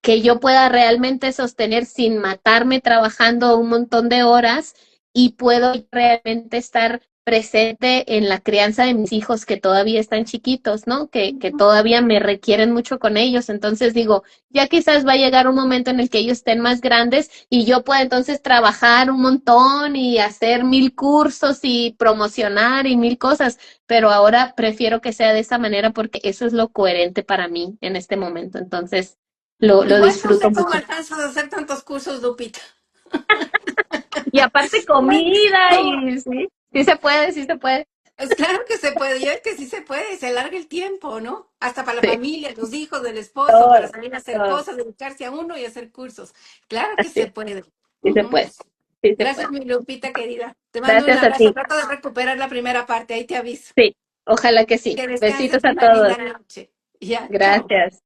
que yo pueda realmente sostener sin matarme trabajando un montón de horas y puedo realmente estar presente en la crianza de mis hijos que todavía están chiquitos, ¿no? Que todavía me requieren mucho con ellos. Entonces digo, ya quizás va a llegar un momento en el que ellos estén más grandes y yo pueda entonces trabajar un montón y hacer 1000 cursos y promocionar y 1000 cosas, pero ahora prefiero que sea de esa manera porque eso es lo coherente para mí en este momento. Entonces lo Igual no disfruto sé cómo mucho. alcanzas a hacer tantos cursos, Lupita. Y aparte Igual, comida ¿cómo? y sí, sí se puede, sí se puede. Es claro que se puede, yo es que sí se puede, se alarga el tiempo, ¿no? Hasta para la Sí, familia, los hijos, del esposo, para todo, salir a hacer todo. cosas, dedicarse a uno y hacer cursos. Claro que Así se es, puede. sí se Ujú. puede, sí se Gracias, puede. mi Lupita querida. Te mando un Gracias a abrazo. ti. Trato de recuperar la primera parte, ahí te aviso. Sí, ojalá que sí. Que Besitos descanses a una todos. linda noche. Ya, chao. Gracias.